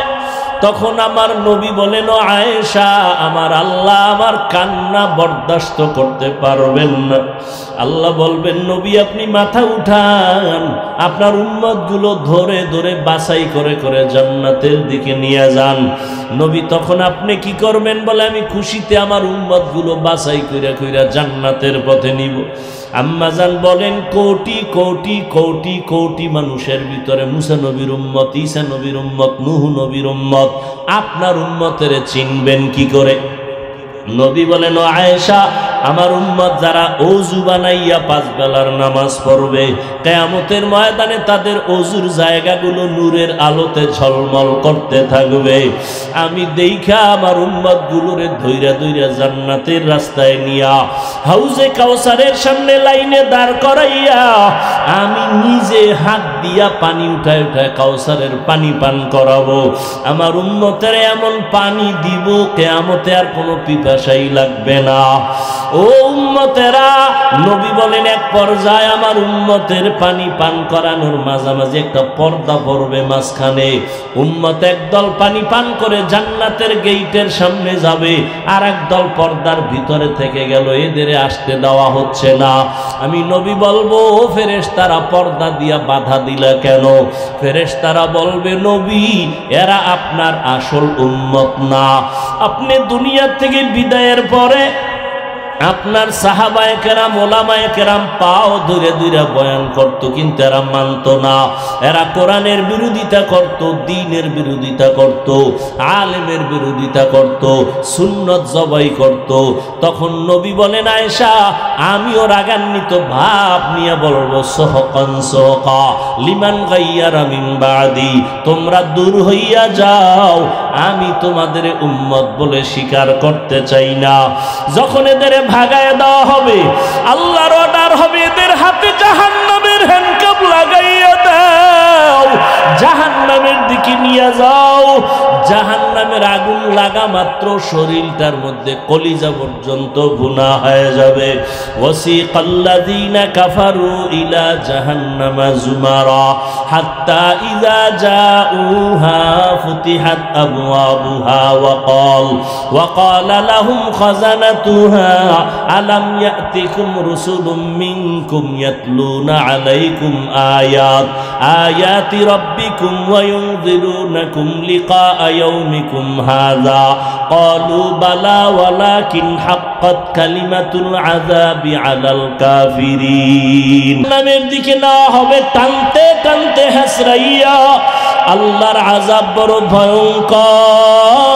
তখন আমার নবী বলেন, ও আয়েশা, আমার আল্লাহ আমার কান্না বরদাস্ত করতে পারবেন না। আল্লাহ বলবেন, নবী আপনি মাথা উঠান, আপনার উম্মতগুলো ধরে ধরে বাছাই করে করে জান্নাতের দিকে নিয়ে যান। নবী তখন আপনি কি করবেন? বলে, আমি খুশিতে আমার উম্মতগুলো বাছাই কইরা কইরা জান্নাতের পথে নিব। আম্মাজান বলেন, কোটি কোটি কোটি কোটি মানুষের ভিতরে মুসা নবীর উম্মত, ঈসা নবীর উম্মত, নূহ নবীর উম্মত, আপনার উম্মতের চিনবেন কি করে? নবী বলেন, ও আয়েশা, আমার উম্মত যারা ওযু বানাইয়া 5 বেলার নামাজ পড়বে, কিয়ামতের ময়দানে তাদের ওযুর জায়গাগুলো নূরের আলোতে ঝলমল করতে থাকবে। আমি দেইখা আমার উম্মতগুলোরে ধইরা ধইরা জান্নাতের রাস্তায় নিয়া হাউজে কাউসারের সামনে লাইনে দাঁড় করাইয়া আমি নিজে হাত দিয়া পানি উঠায় উঠায় কাউসারের পানি পান করাবো। আমার উম্মতের এমন পানি দিব, কিয়ামতে আর কোনো পিপাসাই লাগবে না। ও উম্মতেরা, নবী বলেন, এক পর্যায়ে আমার উম্মতের পানি পান করানোর মাঝামাঝি একটা পর্দা পড়বে মাঝখানে। উম্মত একদল পানি পান করে জান্নাতের গেইটের সামনে যাবে, আর একদল পর্দার ভিতরে থেকে গেল, এদের আসতে দেওয়া হচ্ছে না। আমি নবী বলবো, ও ফেরেশতারা পর্দা দিয়া বাধা দিলা কেন? ফেরেশতারা বলবে, নবী এরা আপনার আসল উম্মত না। আপনি দুনিয়া থেকে বিদায়ের পরে আপনার সাহাবায়ে কেরাম, ওলামায়ে কেরাম পাও ধরে ধরে বয়ান করত, কিন্তু এরা মানত না। এরা কোরআনের বিরোধিতা করত, দ্বীনের বিরোধিতা করত, আলেমের বিরোধিতা করত, সুন্নত জবাই করত। তখন নবী বলেন, আয়েশা, আমিও রাগান্বিত ভাব নিয়ে বলবো, সহকান সহকা লিমান গাইয়ারা মিন বাদি, তোমরা দূর হইয়া যাও, আমি তোমাদের উম্মত বলে স্বীকার করতে চাই না। যখন এদের ভাগায় দেওয়া হবে, আল্লাহর অর্ডার হবে, এদের হাতে জাহান্নামের হ্যান্ডকাপ লাগাইয়া দাও, জাহান্নামের দিকে নিয়ে যাও। জাহান্নামের আগুন লাগা মাত্র শরীরটার মধ্যে কলিজা পর্যন্ত ভুনা হয়ে যাবে। ওয়াসিকাল্লাযীনা কাফারু ইলা জাহান্নামা যুমারা হাত্তা ইযা জাউহা ফুতিহাত আবওয়াবুহা ওয়া ক্বালা লাহুম খাযানাতুহা আলাম ইয়াতিকুম রুসুলুম মিনকুম ইয়াতলুনা আলাইকুম আয়াতি রাব্বিকুম ওয়া ইউনযিরুনাকুম লিকা ইয়াউমিকুম হাযা ক্বালু বালা ওয়ালাকিন হাক্কাত কালিমাতুল আযাবি আলাল কাফিরিন। নামের দিকে না হবে টানতে টানতে হাসরাইয়া। আল্লাহর আযাব বড় ভয়ঙ্কর।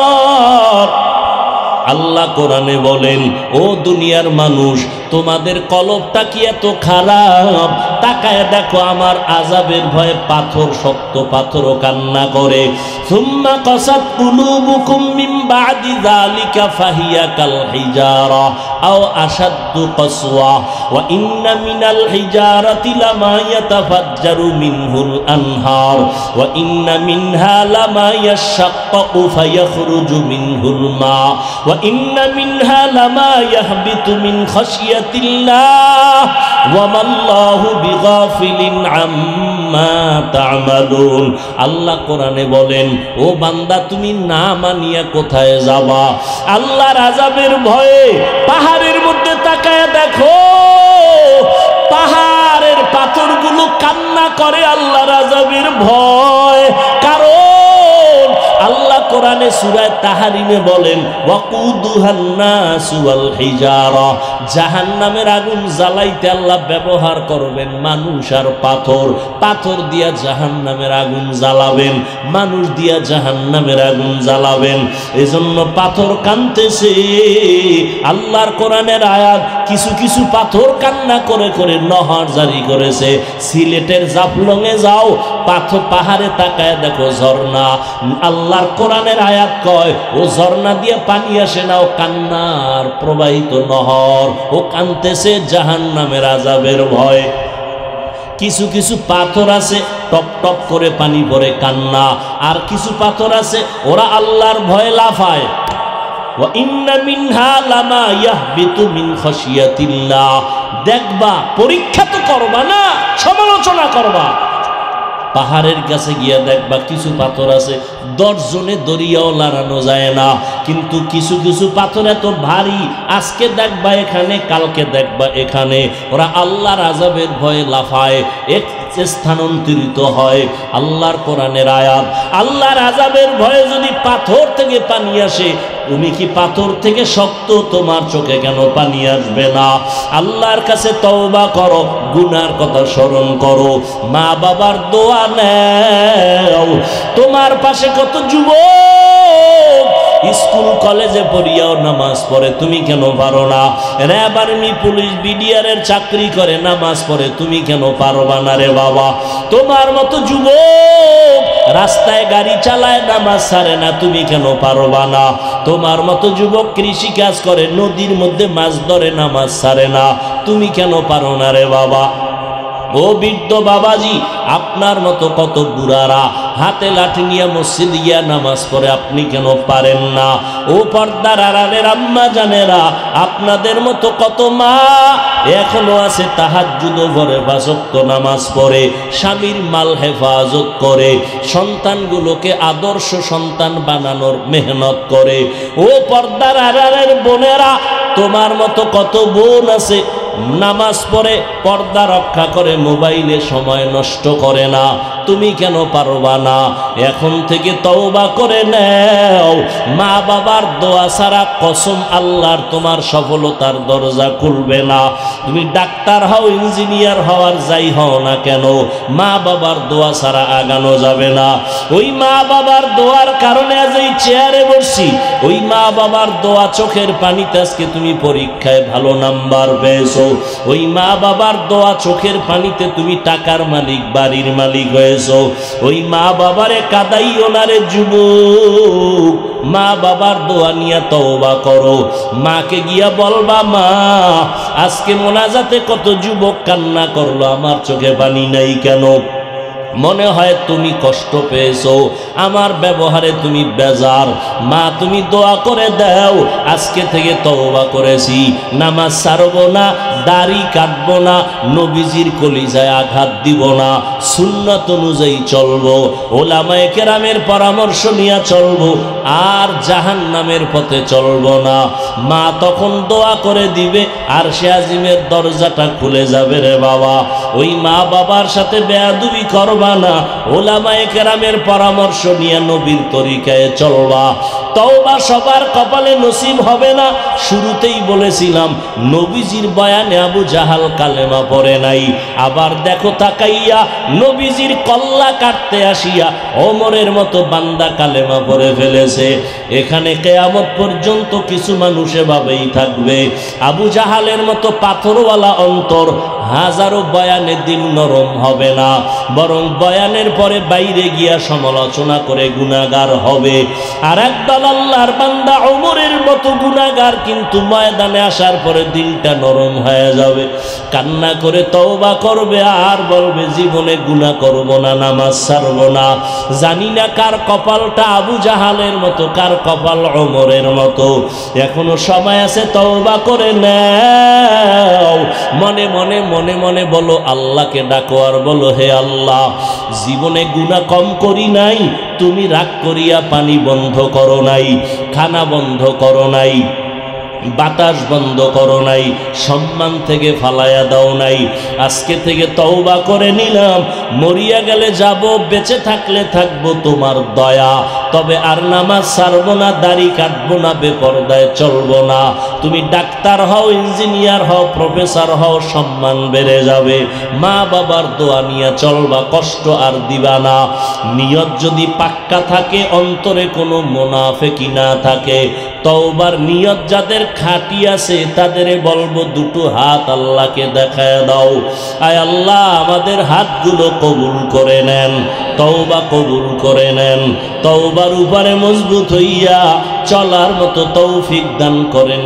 আল্লাহ কোরআনে বলেন, ও দুনিয়ার মানুষ, তোমাদের কলবটা কি এত খারাপ? তাকায় দেখো আমার আযাবের ভয়ে পাথর, শক্ত পাথরও কান্না করে। সুম্মা কাসাত কুলুবুকুম মিন বাদি যালিকা ফাহিয়া কাল হিজারা আও আশাদ্দু কাসওয়া ওয়া ইন্না মিনাল হিজারাতি লামা ইয়াতাফাজ্জারু মিনহুল আনহার ওয়া ইন্না মিনহা লামা ইয়াশাক্কাকু ফায়াখরুজু মিনহুল মা ওয়া ইন্না মিনহা লামা ইয়াহবিতু মিন খাশিয়াতিল্লাহ ওয়া মাল্লাহু বিগাফিলিন আম্মা তা'মালুন। আল্লাহ কোরআনে বলেন, ও বান্দা, তুমি না মানিয়া কোথায় যাবা? আল্লাহর আযাবের ভয়ে পাহাড়ের মধ্যে তাকায় দেখো, পাহাড়ের পাথরগুলো কান্না করে আল্লাহর আযাবের ভয়। কারণ আল্লাহ কোরআনে সূরা তাহরিমে বলেন, ওয়াকুদুহান নাসু ওয়াল হিজারা, জাহান্নামের আগুন জ্বালাইতে আল্লাহ ব্যবহার করবেন মানুষ আর পাথর। পাথর দিয়া জাহান্নামের আগুন জ্বালাবেন, মানুষ দিয়া জাহান্নামের আগুন জ্বালাবেন। এজন্য পাথর কাঁদতেছে। আল্লাহর কোরআনের আয়াত, কিছু কিছু পাথর কান্না করে করে নহর জারি করেছে। সিলেটের জাফলংয়ে যাও, পাথর পাহাড়ে তাকায় দেখো ঝর্ণা। আল্লাহর কোরআনের আয়াত কয়, ও ঝর্ণা দিয়ে পানি আসে না, ও কান্নার প্রবাহিত নহর, ও কাঁদতেছে জাহান্নামের আযাবের ভয়। কিছু কিছু পাথর আছে টপ টপ করে পানি পড়ে কান্না, আর কিছু পাথর আছে ওরা আল্লাহর ভয়ে লাফায়। ওয়া ইন্না মিনহা লামা ইয়াহবিতু মিন খাশিয়াতিল্লাহ। দেখবা, পরীক্ষা তো করবা না, সমালোচনা করবা। পাহাড়ের কাছে গিয়া দেখবা কিছু পাথর আছে 10 জনে দরিয়াও লাড়ানো যায় না, কিন্তু কিছু কিছু পাথর এত ভারী, আজকে দেখবা এখানে, কালকে দেখবা এখানে। ওরা আল্লাহর আযাবের ভয়ে লাফায়, এক স্থানান্তরিত হয়। আল্লাহর কোরআনের আয়াত, আল্লাহর আযাবের ভয়ে যদি পাথর থেকে পানি আসে, তুমি কি পাথর থেকে শক্ত তোমার চোখে কেন পানি আসবে না? আল্লাহর কাছে তওবা করো, গুনার কথা স্মরণ করো, মা বাবার দোয়া নেও। তোমার পাশে কত যুবক স্কুল কলেজে পড়িয়াও নামাজ পড়ে, তুমি কেন পারো না? র্যাব, আর্মি, পুলিশ, বিডিআরের চাকরি করে, নামাজ পড়ে, তুমি কেন পারবা না রে বাবা? তোমার মতো যুবক রাস্তায় গাড়ি চালায়, নামাজ ছাড়ে না, তুমি কেন পারবা না? তোমার মতো যুবক কৃষি কাজ করে, নদীর মধ্যে মাছ ধরে, নামাজ ছাড়ে না, তুমি কেন পারো না রে বাবা? ও বৃদ্ধ বাবাজি, আপনার মতো কত বুড়ারা হাতে লাঠি নিয়ে মসজিদ গিয়া নামাজ পড়ে, আপনি কেন পারেন না? ও পর্দার আড়ালের আম্মা জানেরা, আপনাদের মতো কত মা এখনো আছে তাহাজ্জুদ ভরে 5 ওয়াক্ত নামাজ পড়ে, স্বামীর মাল হেফাজত করে, সন্তানগুলোকে আদর্শ সন্তান বানানোর মেহনত করে। ও পর্দার আড়ালের বোনেরা, তোমার মতো কত বোন আছে নামাজ পড়ে, পর্দা রক্ষা করে, মোবাইলে সময় নষ্ট করে না, তুমি কেন পারবা না? এখন থেকে তওবা করে নাও। মা বাবার দোয়া ছাড়া কসম আল্লাহর তোমার সফলতার দরজা খুলবে না। তুমি ডাক্তার হও, ইঞ্জিনিয়ার হওয়ার যাই হও না কেন, মা বাবার দোয়া ছাড়া আগানো যাবে না। ওই মা বাবার দোয়ার কারণে আজ এই চেয়ারে বসছি, ওই মা বাবার দোয়া, চোখের পানিতে আজকে তুমি পরীক্ষায় ভালো নাম্বার পেয়েছো। ওই মা বাবার দোয়া, চোখের পানিতে তুমি টাকার মালিক, বাড়ির মালিক হয়েছো। ওই মা বাবারে কাদাইও না রে যুবক, মা বাবার দোয়া নিয়ে তওবা করো। মাকে গিয়া বলবা, মা আজকে মোনাজাতে কত যুবক কান্না করলো, আমার চোখে পানি নাই কেন? মনে হয় তুমি কষ্ট পেয়েছো, আমার ব্যবহারে তুমি বেজার। মা তুমি দোয়া করে দাও, আজকে থেকে তওবা করেছি, নামাজ ছাড়বো না, দাড়ি কাটবো না, নবীজির কলিজায় আঘাত দিব না, সুন্নাত অনুযায়ী চলবো, ওলামায়ে কেরামের পরামর্শ নিয়ে চলবো, আর জাহান্নামের পথে চলবো না। মা তখন দোয়া করে দিবে, আর সে আজিমের দরজাটা খুলে যাবে রে বাবা। ওই মা বাবার সাথে বেয়াদবি করবা না, ওলামায়ে কেরামের পরামর্শ নিয়ে নবীর তরিকায় চলবা। তওবা সবার কপালে নসিব হবে না। শুরুতেই বলেছিলাম, নবীজির বয়ানে আবু জাহাল কালেমা পড়ে নাই, আবার দেখো তাকাইয়া নবীজির কল্লা কাটতে আসিয়া ওমরের মতো বান্দা কালেমা পড়ে ফেলেছে। এখানে কিয়ামত পর্যন্ত কিছু মানুষ এভাবেই থাকবে, আবু জাহালের মতো পাথরওয়ালা অন্তর, হাজারো বয়ানে দিল নরম হবে না, বরং বয়ানের পরে বাইরে গিয়া সমালোচনা করে গুনাহগার হবে। আর একদল আল্লাহর বান্দা ওমরের মতো গুনাহগার, কিন্তু ময়দানে আসার পরে দিলটা নরম হয়ে যাবে, কান্না করে তওবা করবে আর বলবে জীবনে গুনাহ করব না, নামাজ ছাড়ব না। জানি না কার কপালটা আবু জাহালের মতো, কার কপাল ওমরের মতো। এখনো সময় আছে, তওবা করে নাও। মনে মনে মনে মনে বলো, আল্লাহকে ডাকো আর বলো, হে আল্লাহ, জীবনে গুনাহ কম করি নাই, তুমি রাগ করিয়া পানি বন্ধ করো নাই, খানা বন্ধ করো নাই, বাতাস বন্ধ করো নাই, সম্মান থেকে ফালাইয়া দাও নাই। আজকে থেকে তওবা করে নিলাম, মরিয়া গেলে যাব, বেঁচে থাকলে থাকবো তোমার দয়া, তবে আর নামাজ ছাড়বো না, দাড়ি কাটবো না, বেপরদায় চলবো না। তুমি ডাক্তার হও, ইঞ্জিনিয়ার হও, প্রফেসর হও, সম্মান বেড়ে যাবে। মা বাবার দোয়া নিয়ে চলবা, কষ্ট আর দিবা না। নিয়ত যদি পাক্কা থাকে, অন্তরে কোনো মুনাফিকি না থাকে, তওবার নিয়ত যাদের খাঁটি আছে, তাদের বলবো দুটো হাত আল্লাহকে দেখায় দাও। আয় আল্লাহ, আমাদের হাতগুলো কবুল করে নেন, তওবা কবুল করে নেন, তওবার উপরে মজবুত হইয়া চলার মতো তৌফিক দান করেন।